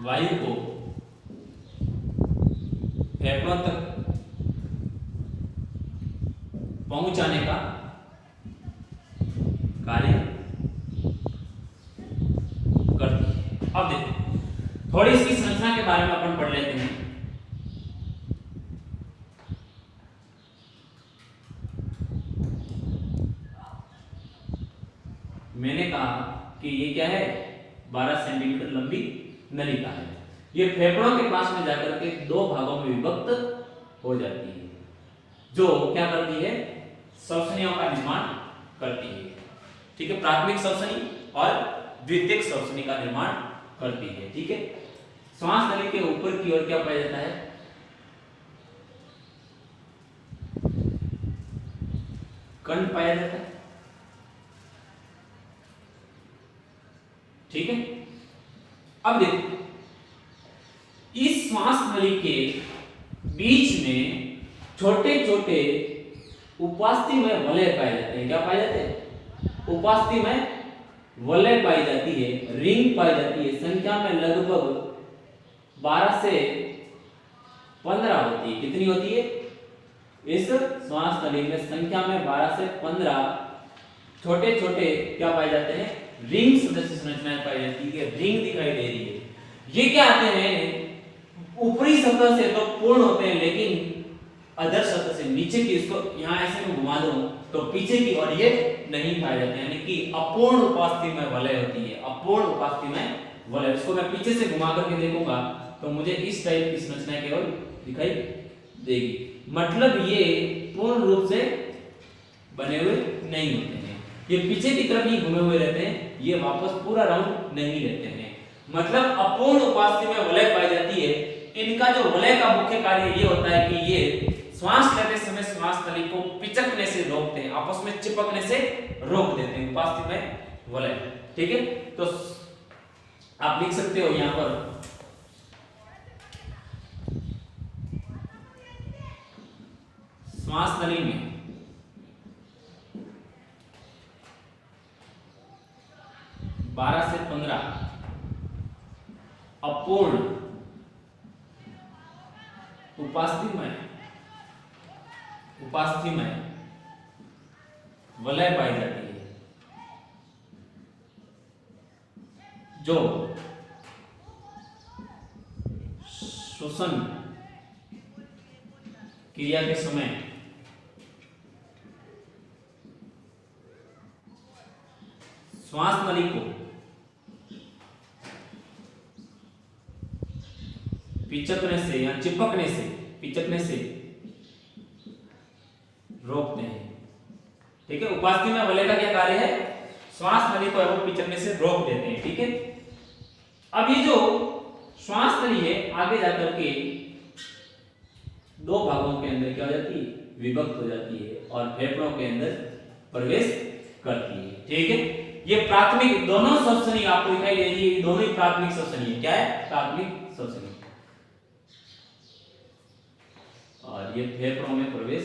वायु को फेफड़ों तक पहुंचाने का कार्य करती है। अब देखो, थोड़ी इसकी संरचना के बारे में अपन पढ़ लेते हैं। मैंने कहा कि ये क्या है? 12 सेंटीमीटर लंबी नलिका है। ये फेफड़ों के पास में जाकर के दो भागों में विभक्त हो जाती है, जो क्या करती है? श्वसनियों का निर्माण करती है। ठीक है, प्राथमिक श्वसनी और द्वितीयक श्वसनी का निर्माण करती है। ठीक है, श्वास नली के ऊपर की ओर क्या पाया जाता है? कंठ पाया जाता है। ठीक है, अब देखो, इस श्वास नली के बीच में छोटे छोटे उपास्थि में वलय पाए जाते हैं। क्या पाए जाते हैं? उपास्थि में वलय पाई जाती है, रिंग पाई जाती है। संख्या में लगभग 12 से 15 होती है। कितनी होती है? इस श्वास नली में संख्या में 12 से 15 छोटे छोटे क्या पाए जाते हैं, रिंग सदृश संरचनाएं पाई जाती है, रिंग दिखाई दे रही है। ये क्या आते हैं, ऊपरी सतह से तो पूर्ण होते हैं, लेकिन अदर सतह से नीचे की, इसको यहां ऐसे में घुमा दूं तो पीछे की ओर ये नहीं पाए जाते, यानी कि अपूर्ण उपास्थि में वलय होती है, अपूर्ण उपास्थि में वलय। इसको मैं पीछे से घुमा करके देखूंगा तो मुझे इस टाइप की संरचना केवल दिखाई देगी, मतलब ये पूर्ण रूप से बने हुए नहीं होते हैं, ये पीछे की तरफ ही घुमे हुए रहते हैं, ये वापस पूरा राउंड नहीं रहते हैं, मतलब अपूर्ण उपास्थि में वलय पाई जाती है। इनका जो वलय का मुख्य कार्य ये होता है कि ये श्वास लेते समय श्वास नली को पिचकने से रोकते हैं, आपस में चिपकने से रोक देते हैं, उपास्थि में वलय। ठीक है, तो आप लिख सकते हो यहां पर श्वास नली में बारह से 15 अपूर्ण उपास्थि में वलय पाई जाती है, जो श्वसन क्रिया के समय श्वास नली को पिचकने से या चिपकने से, पिचकने से रोकते हैं। ठीक है, उपास्थि में वलय का क्या कार्य है, श्वास नली को वो पिचकने से रोक देते हैं। ठीक है, अब ये जो श्वास नली है आगे जाकर के दो भागों के अंदर क्या हो जाती है, विभक्त हो जाती है और फेफड़ों के अंदर प्रवेश करती है। ठीक है, ये प्राथमिक दोनों श्वसनी आपको दिखाई दे रही है, दोनों ही प्राथमिक श्वसनी है। क्या है, प्राथमिक श्वसनी, और ये फेफड़ों में प्रवेश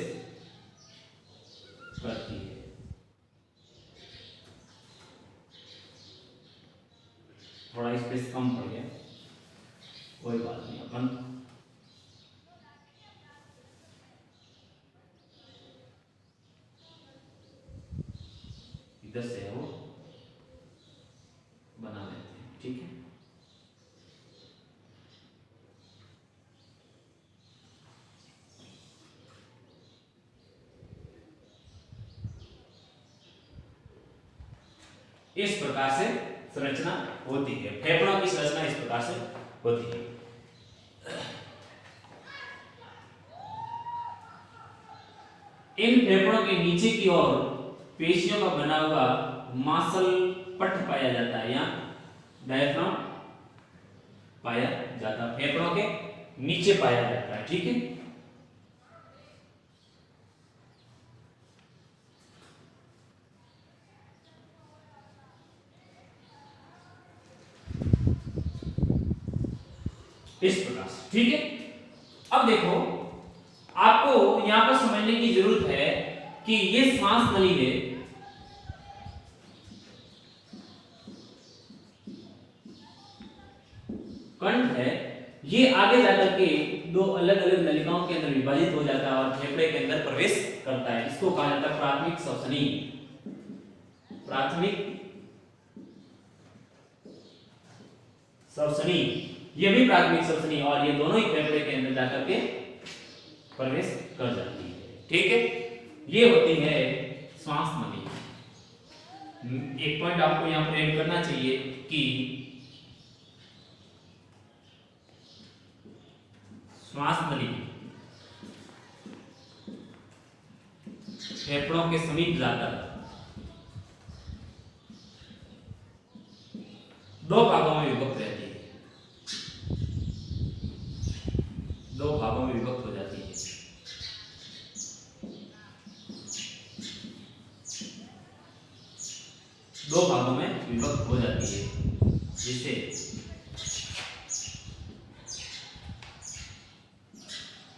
करती है। थोड़ा स्पेस कम पड़ गया, कोई बात नहीं, अपन इधर से है वो बना लेते हैं। ठीक है, इस प्रकार से संरचना होती है, फेफड़ों की संरचना इस प्रकार से होती है। इन फेफड़ों के नीचे की ओर पेशियों का बना हुआ मांसल पट्ट पाया जाता है, या डायफ्राम पाया जाता है, फेफड़ों के नीचे पाया जाता है। ठीक है, इस प्रकार से। ठीक है, अब देखो आपको यहां पर समझने की जरूरत है कि ये श्वास नली है, कंठ है, ये आगे जाकर के दो अलग अलग नलिकाओं के अंदर विभाजित हो जाता है और फेफड़े के अंदर प्रवेश करता है। इसको कहा जाता है प्राथमिक श्वसनी, प्राथमिक श्वसनी, ये भी प्राथमिक श्वसनी, और ये दोनों ही फेफड़े के अंदर जाकर के प्रवेश कर जाती है। ठीक है, ये होती है श्वास नली। एक पॉइंट आपको यहां पर ऐड करना चाहिए कि श्वास नली फेफड़ों के समीप जाकर दो भागों में विभक्त रहती है, दो भागों में विभक्त हो जाती है। दो भागों में विभक्त हो जाती है, जिसे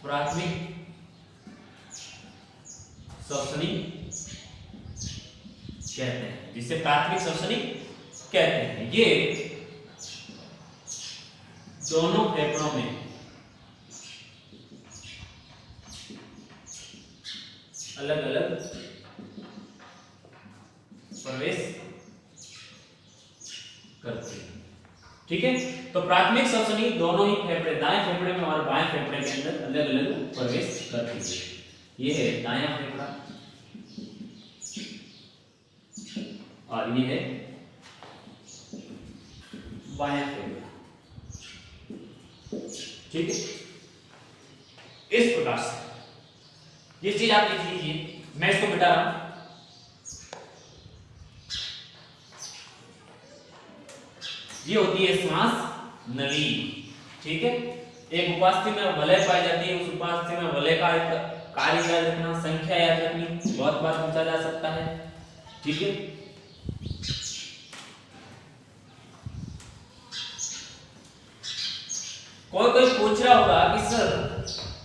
प्राथमिक श्वसनी कहते हैं, जिसे प्राथमिक श्वसनी कहते हैं। ये दोनों फेफड़ों में अलग अलग प्रवेश करती है। ठीक है, तो प्राथमिक श्वसनी दोनों ही फेफड़े, दाएं फेफड़े में और बाएं फेफड़े के अंदर अलग अलग प्रवेश करती है। ये है दायां फेफड़ा और ये है बायां फेफड़ा। ठीक है, इस प्रकार से ये चीज आप लिख लीजिए, मैं इसको मिटा रहा हूं। ये होती है श्वास नली। ठीक है, एक उपास्थि में वलय पाई जाती है, उस उपास्थि में वलय का कार्य याद रखना, संख्या याद रखनी, बहुत बार पूछा जा सकता है। ठीक है, कोई कोई पूछ रहा होगा कि सर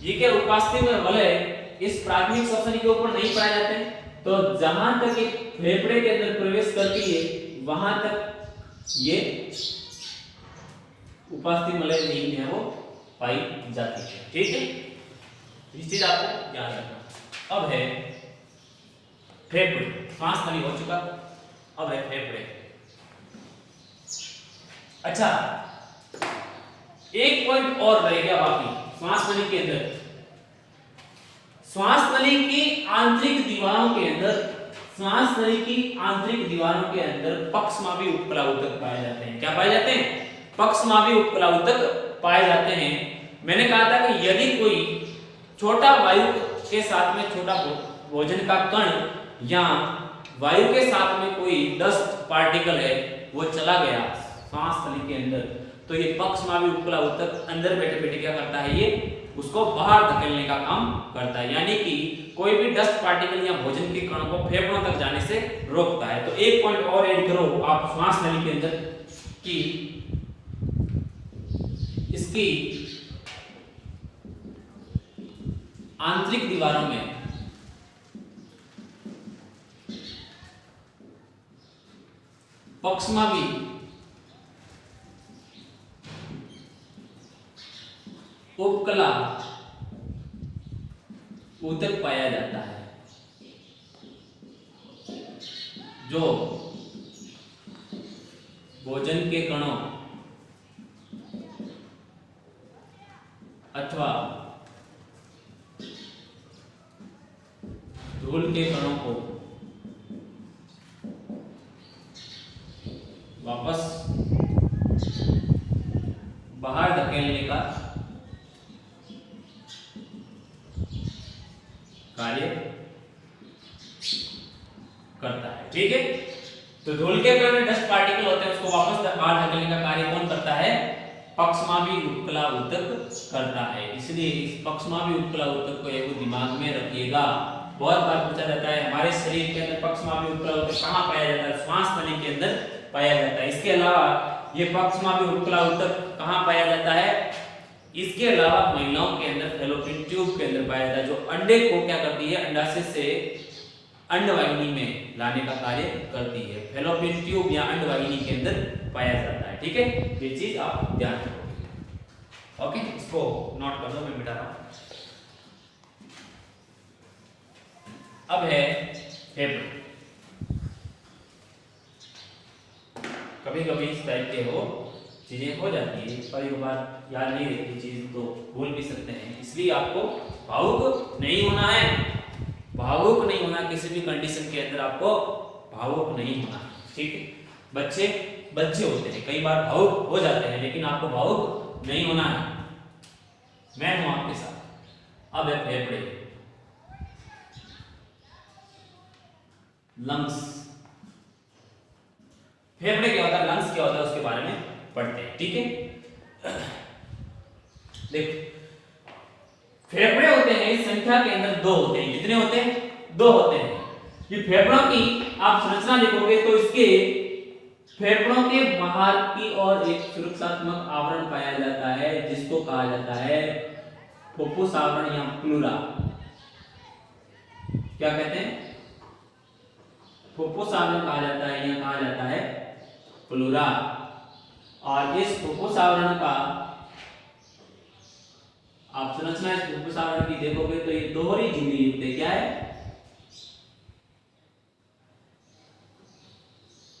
ये क्या उपास्थि में वलय इस प्राथमिक श्वसन के ऊपर नहीं पाए जाते? तो जहां तक ये फेफड़े के अंदर प्रवेश करती है वहां तक ये उपास्थि वलय नहीं है वो पाई जाती है। ठीक है, इस चीज आपको याद रखना। अब है फेफड़े, श्वास नली हो चुका, अब है फेफड़े। अच्छा, एक पॉइंट और रह गया बाकी श्वास नली के अंदर। श्वास नली की आंतरिक दीवारों के अंदर, श्वास नली की आंतरिक दीवारों के अंदर पक्षमापी उपकला ऊतक पाए जाते हैं। क्या पाए जाते हैं? पक्षमापी उपकला ऊतक पाए जाते हैं। मैंने कहा था कि यदि कोई छोटा वायु के साथ में छोटा भोजन का कण या वायु के साथ में कोई डस्ट पार्टिकल है वो चला गया श्वास नली के अंदर, तो ये पक्षमापी उपकला ऊतक अंदर बैठे बैठे क्या करता है, ये उसको बाहर धकेलने का काम करता है, यानी कि कोई भी डस्ट पार्टिकल या भोजन के कणों को फेफड़ों तक जाने से रोकता है। तो एक पॉइंट और ऐड करो आप श्वास नली के अंदर कि इसकी आंतरिक दीवारों में पक्षमापी उपकला ऊतक पाया जाता है, जो भोजन के कणों अथवा धूल के कणों को वापस बाहर धकेलने का कार्य करता है। ठीक है, तो धूल के कण में डस्ट पार्टिकल होते हैं, उसको वापस बाहर धकेलने का कार्य कौन करता है? पक्षमापी उपकला ऊतक करता है। इसलिए इस पक्षमापी उपकला ऊतक को एक दिमाग में रखिएगा, बहुत बार पूछा जाता है हमारे शरीर के अंदर पक्षमापी उपकला ऊतक कहां पाया जाता है? श्वास नली के अंदर पाया जाता है। इसके अलावा ये पक्षमापी उपकला ऊतक कहां पाया जाता है? इसके अलावा महिलाओं के अंदर फैलोपियन ट्यूब के अंदर पाया जाता है, जो अंडे को क्या करती है? अंडाशय से अंडवाहिनी में लाने का कार्य करती है। फैलोपियन ट्यूब या अंडवाहिनी के अंदर पाया जाता है। ठीक है, ये चीज आप ध्यान रखोगे। ओके, इसको नोट कर दो, मैं मिटा रहा हूं। अब है फेफड़े। कभी कभी इस टाइप के हो चीजें हो जाती है, कई बार याद नहीं रहती चीज तो भूल भी सकते हैं, इसलिए आपको भावुक नहीं होना है। भावुक नहीं होना, किसी भी कंडीशन के अंदर आपको भावुक नहीं होना। ठीक है, बच्चे होते हैं, कई बार भावुक हो जाते हैं, लेकिन आपको भावुक नहीं होना है। मैं हूं आपके साथ। अब है फेफड़े, लंग्स। फेफड़े क्या होता है, लंग्स क्या होता है, उसके बारे में पढ़ते हैं। ठीक है, देखो फेफड़े होते हैं संख्या के अंदर 2 होते हैं। कितने होते हैं? 2 होते हैं। ये फेफड़ों की आप संरचना देखोगे तो इसके फेफड़ों के बाहर की ओर एक सुरक्षात्मक आवरण पाया जाता है, जिसको कहा जाता है फुफ्फुस आवरण या प्लूरा। क्या कहते हैं? फुफ्फुस आवरण कहा जाता है या कहा जाता है प्लूरा। और इस फुफ्फुस आवरण का आप संरचना इस फुफ्फुस आवरण की देखोगे तो ये दोहरी झिल्ली युक्त है। क्या है?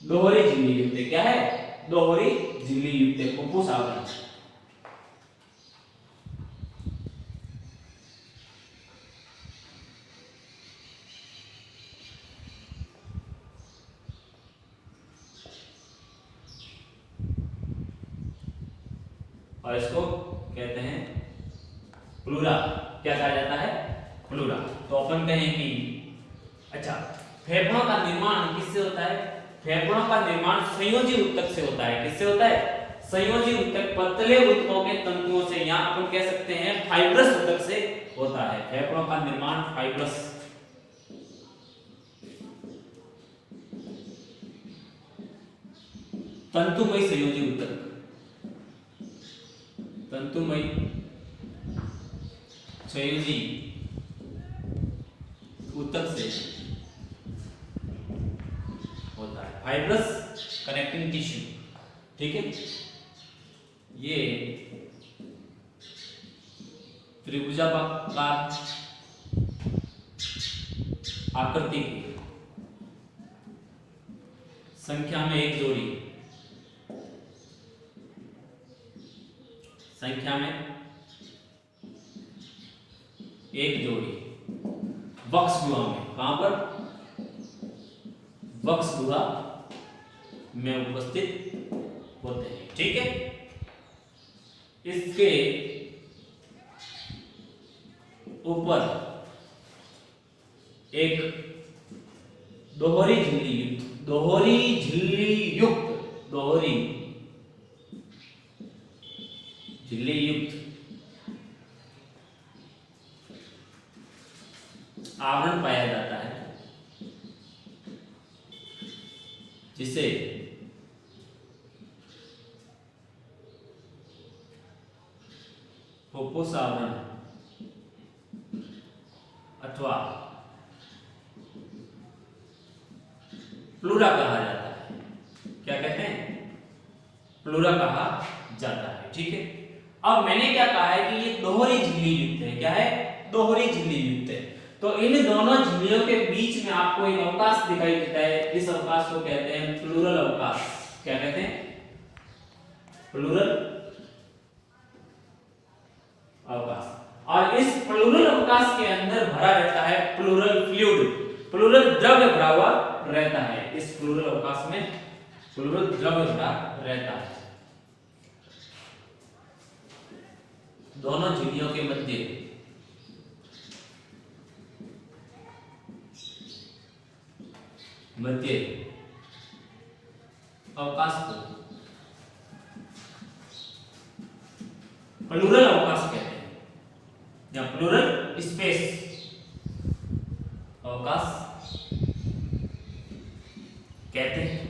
दोहरी झिल्ली युक्त है। क्या है? दोहरी झिल्ली युक्त है फुफ्फुस आवरण। और इसको कहते हैं प्लूरा। क्या कहा जाता है? प्लूरा। तो अपन कहें कि अच्छा, फेफड़ों का निर्माण किससे होता है? फेफड़ों का निर्माण संयोजी ऊतक से होता है। किससे होता है? संयोजी ऊतक पतले ऊतकों के तंतुओं से, या अपन कह सकते हैं फाइब्रस ऊतक से होता है। फेफड़ों का निर्माण फाइब्रस, तंतुमयी संयोजी ऊतक, तंतुमयी संयोजी ऊतक से होता है। Fibrous connecting tissue. ठीक है, ये त्रिभुजाकार आकृति की संख्या में एक जोड़ी, संख्या में एक जोड़ी वक्ष गुहा में, कहां पर? वक्ष गुहा में उपस्थित होते हैं। ठीक है, इसके ऊपर एक दोहरी झिल्ली युक्त, दोहरी झिल्ली युक्त, दोहरी झिल्ली युक्त आवरण पाया जाता है, जिसे फुफ्फुस आवरण अथवा प्लूरा कहा जाता है। क्या कहते हैं? प्लूरा कहा जाता है। ठीक है, अब मैंने क्या कहा है कि ये दोहरी झिल्ली युक्त है। क्या है? दोहरी झिल्ली युक्त है। तो इन दोनों झिल्लियों के बीच में आपको एक अवकाश दिखाई देता है। इस अवकाश को कहते हैं प्लूरल अवकाश। क्या कहते हैं? प्लूरल अवकाश। और इस प्लूरल अवकाश के अंदर भरा रहता है प्लूरल फ्लूइड, प्लूरल द्रव्य भरा हुआ रहता है। इस प्लूरल अवकाश में प्लूरल द्रव्य भरा रहता है। दोनों झिल्लियों के मध्य अवकाश को प्लूरल अवकाश कहते हैं, या प्लूरल स्पेस अवकाश कहते हैं।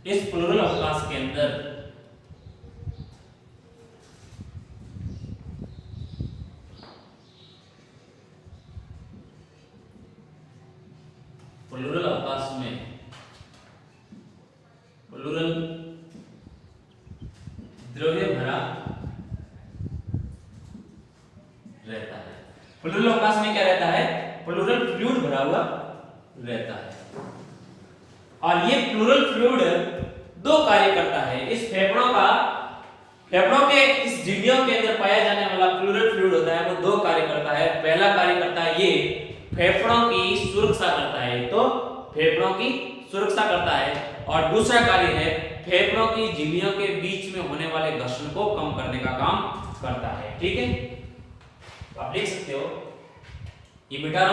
इस प्लूरल अवकाश के अंदर प्लूरल अवकाश में प्लूरल द्रव्य भरा रहता है। प्लूरल अवकाश में क्या रहता है? प्लूरल फ्लूइड भरा हुआ रहता है। और ये प्लूरल फ्लूइड दो कार्य करता है। इस फेफड़ों के इस झिल्लियों के अंदर पाया जाने वाला प्लूरल फ्लूइड होता है, वो दो कार्य करता है। पहला कार्य करता है ये फेफड़ों की सुरक्षा करता है, तो फेफड़ों की सुरक्षा करता है। और दूसरा कार्य है फेफड़ों की झिल्लियों के बीच में होने वाले घर्षण को कम करने का काम करता है। ठीक है, तो आप देख सकते हो ये बेटा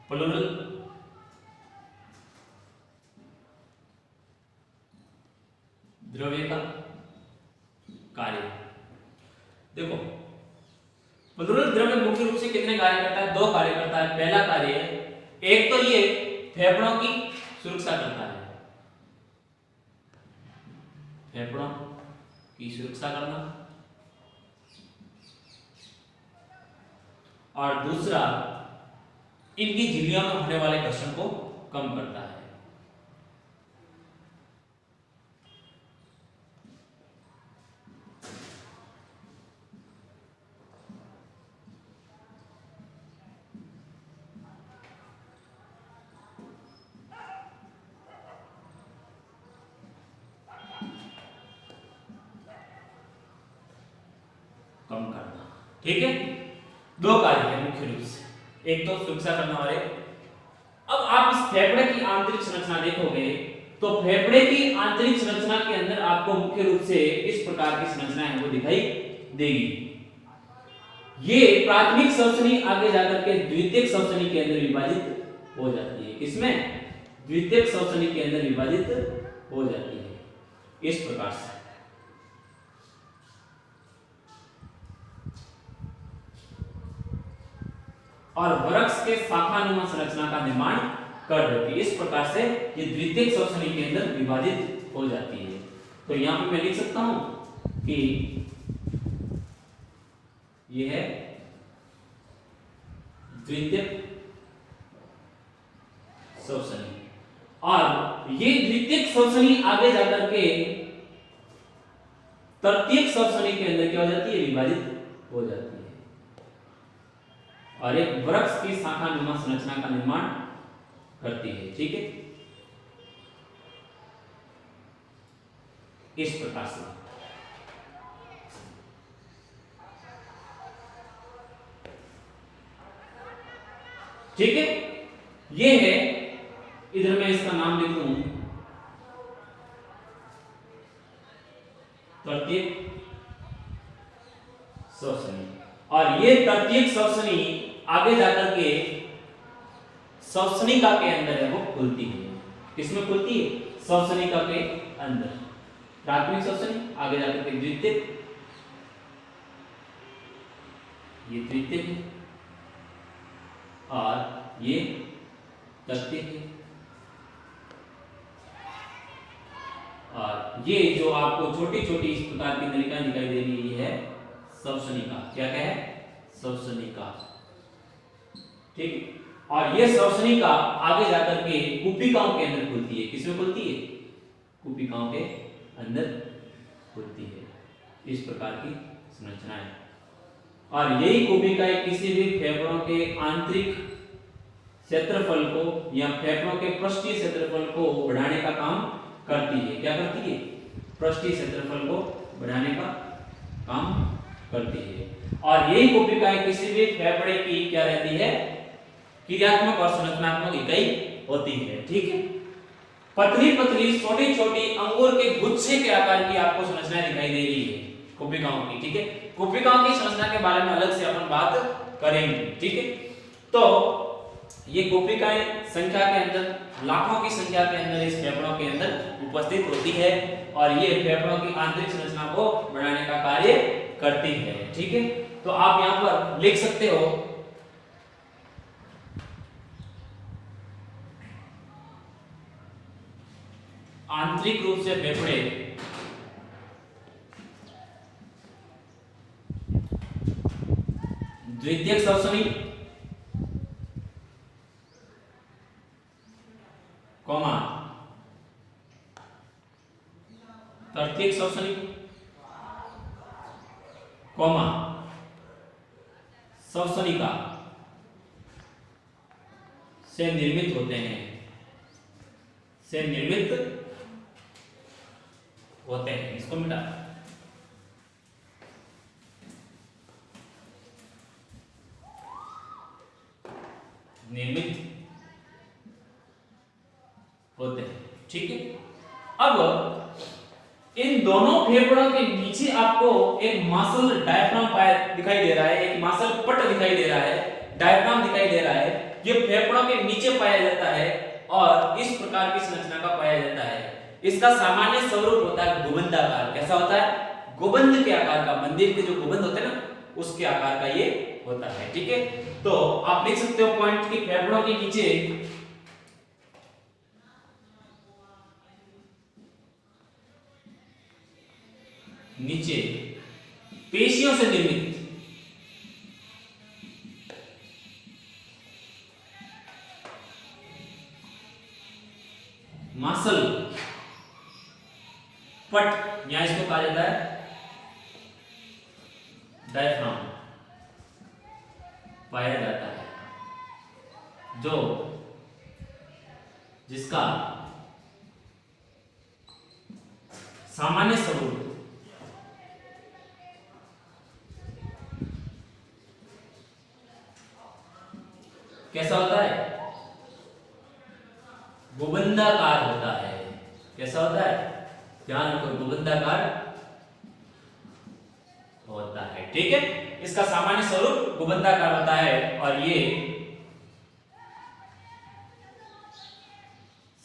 प्लूरल द्रव्य का कार्य। देखो, प्लूरल द्रव्य मुख्य रूप से कितने कार्य करता है? दो कार्य करता है। पहला कार्य है, एक तो ये फेफड़ों की सुरक्षा करता है, फेफड़ों की सुरक्षा करना, और दूसरा इनकी झिल्लियों में होने वाले घर्षण को कम करता है। कम करना। ठीक है, दो कार्य है मुख्य रूप से, एक तो सुरक्षा करना और एक। अब आप इस फेफड़े की आंतरिक संरचना देखोगे तो फेफड़े की आंतरिक संरचना के अंदर आपको मुख्य रूप से इस प्रकार की संरचना है वो दिखाई देगी। ये प्राथमिक श्वसनी आगे जाकर के द्वितीयक श्वसनी के अंदर विभाजित हो जाती है। किसमें? द्वितीयक श्वसनी के अंदर विभाजित हो जाती है इस प्रकार से। और वृक्ष के शाखानुमा संरचना का निर्माण कर देती है। इस प्रकार से ये द्वितीयक श्वसनी के अंदर विभाजित हो जाती है। तो यहां पे मैं लिख सकता हूं कि ये है द्वितीयक श्वसनी, और ये द्वितीयक श्वसनी आगे जाकर के तृतीयक श्वसनी के अंदर क्या हो जाती है? विभाजित हो जाती है और एक वृक्ष की शाखानुमा संरचना का निर्माण करती है। ठीक है, इस प्रकार से। ठीक है, ये है, इधर मैं इसका नाम लिख दूं तृतीयक श्वसनी, और ये तृतीयक श्वसनी आगे जाकर के श्वसनिका के अंदर है वो खुलती है। किसमें खुलती है? श्वसनिका के अंदर। प्राथमिक श्वसनी आगे जाकर के द्वितीयक, ये द्वितीयक है और ये तृतीयक है, और ये जो आपको छोटी छोटी इस प्रकार की नलिकाएं दिखाई दे रही है श्वसनिका। क्या क्या है? श्वसनिका। ठीक है, और ये श्वसनिका आगे जाकर के कुपिकाओं के अंदर खुलती है। किसमें खुलती है? कुपिकाओं के अंदर खुलती है। इस प्रकार की संरचना है, और यही कुपिकाएं किसी भी फेफड़ों के आंतरिक क्षेत्रफल को या फेफड़ों के पृष्ठीय क्षेत्रफल को बढ़ाने का काम करती है। क्या करती है? पृष्ठीय क्षेत्रफल को बढ़ाने का काम करती है। और यही कोशिकाएं किसी भी फेफड़े की क्या रहती है? क्रियात्मक और संरचनात्मक इकाई होती है। ठीक है, पतली पतली छोटी छोटी अंगूर के गुच्छे के आकार की आपको संरचना दिखाई दे रही है कोशिकाओं की। ठीक है, कोशिकाओं की संरचना के बारे में अलग से अपन बात करेंगे। ठीक है, तो ये कोशिकाएं संख्या के अंदर, लाखों की संख्या के अंदर इस फेफड़ों के अंदर उपस्थित होती है, और ये फेफड़ों की आंतरिक संरचना को बढ़ाने का कार्य करती है। ठीक है, तो आप यहां पर लिख सकते हो आंतरिक रूप से फेफड़े द्वितीयक श्वसनी, कॉमा तृतीयक श्वसनी, कॉमा श्वसनिका से निर्मित होते हैं, से निर्मित होते हैं। इसको मिटा, निर्मित होते हैं। ठीक है, अब इन दोनों फेफड़ों के नीचे आपको एक मासल डायफ्राम दिखाई दे रहा है, एक मासल पट दिखाई दे रहा है, डायफ्राम दिखाई दे रहा है। ये फेफड़ों के नीचे पाया जाता है और इस प्रकार की संरचना का पाया जाता है। इसका सामान्य स्वरूप होता है गुबंदाकार। कैसा होता है? गुबंद के आकार का, मंदिर के जो गुबंद होते हैं ना, उसके आकार का ये होता है। ठीक है, तो आप लिख सकते हो पॉइंट कि फेफड़ों के नीचे पेशियों से निर्मित मासल पट, यहां इसको कहा जाता है डायफ्राम, पाया जाता है, जो जिसका सामान्य स्वरूप कैसा होता है? गुबंदाकार होता है। कैसा होता है? ध्यान रखो, गुबंदाकार होता है। ठीक है, इसका सामान्य स्वरूप गुबंदाकार होता है और ये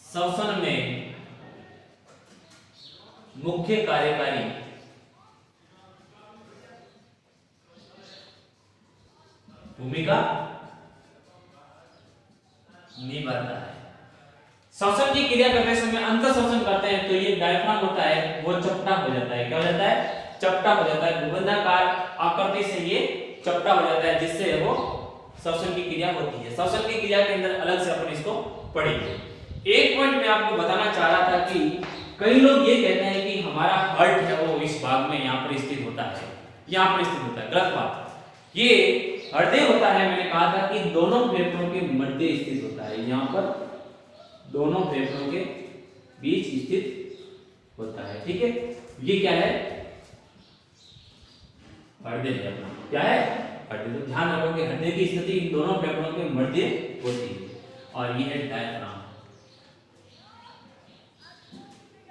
श्वसन में मुख्य कार्यकारी भूमिका निभाता है। श्वसन की क्रिया करते समय अंत श्वसन करते हैं तो ये डायफ्राम होता है वो चपटा हो जाता है। क्या हो जाता है? चपटा हो जाता है। गुबंदाकार आकृति से ये चपटा हो जाता है जिससे वो श्वसन की क्रिया होती है। श्वसन की क्रिया के अंदर अलग से अपन इसको पढ़ेंगे। एक पॉइंट मैं आपको बताना चाह रहा था कि कई लोग ये कहते हैं कि हमारा हार्ट है वो इस भाग में यहाँ पर स्थित होता है, यहाँ पर स्थित होता है। गलत बात। ये हृदय होता है, मैंने कहा था कि दोनों फेफड़ों के मध्य स्थित होता है। यहाँ पर दोनों फेफड़ों के बीच स्थित होता है। ठीक है, ये क्या है? हृदय है अपना। क्या है? हृदय। तो ध्यान रखो कि हृदय की स्थिति इन दोनों फेफड़ों के मध्य होती है और ये है डायफ्राम।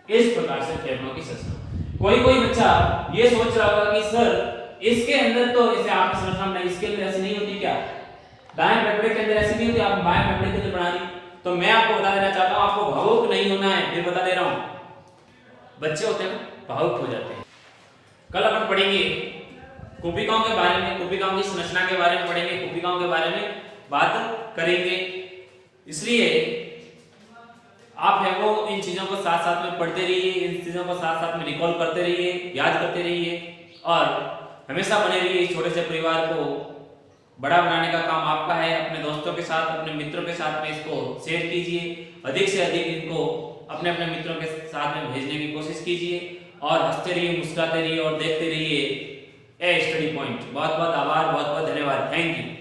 इस प्रकार से फेफड़ों की संरचना। कोई बच्चा ये सोच रहा होगा कि सर इसके अंदर तो इसे आपने संरचना बनाई, इसके अंदर ऐसी नहीं होती क्या? दाएं फेफड़े के अंदर ऐसी नहीं होती, आप बाएं फेफड़े के अंदर बना दी। तो मैं आपको बता देना चाहता हूं, आपको भावुक नहीं होना है। फिर बता दे रहा हूं, बच्चे होते हैं भावुक हो जाते हैं। कल अपन पढ़ेंगे कोशिकाओं के बारे में, कोशिकाओं की संरचना के बारे में पढ़ेंगे, कोशिकाओं के बारे में बात करेंगे। इसलिए आप है वो इन चीजों को साथ साथ में पढ़ते रहिए, इन चीजों को साथ साथ में रिकॉल करते रहिए, याद करते रहिए और हमेशा बने रहिए। इस छोटे से परिवार को बड़ा बनाने का काम आपका है। अपने दोस्तों के साथ, अपने मित्रों के साथ में इसको शेयर कीजिए। अधिक से अधिक इनको अपने अपने मित्रों के साथ में भेजने की कोशिश कीजिए और हंसते रहिए, मुस्कुराते रहिए और देखते रहिए ए स्टडी पॉइंट। बहुत बहुत आभार, बहुत बहुत धन्यवाद। Thank you.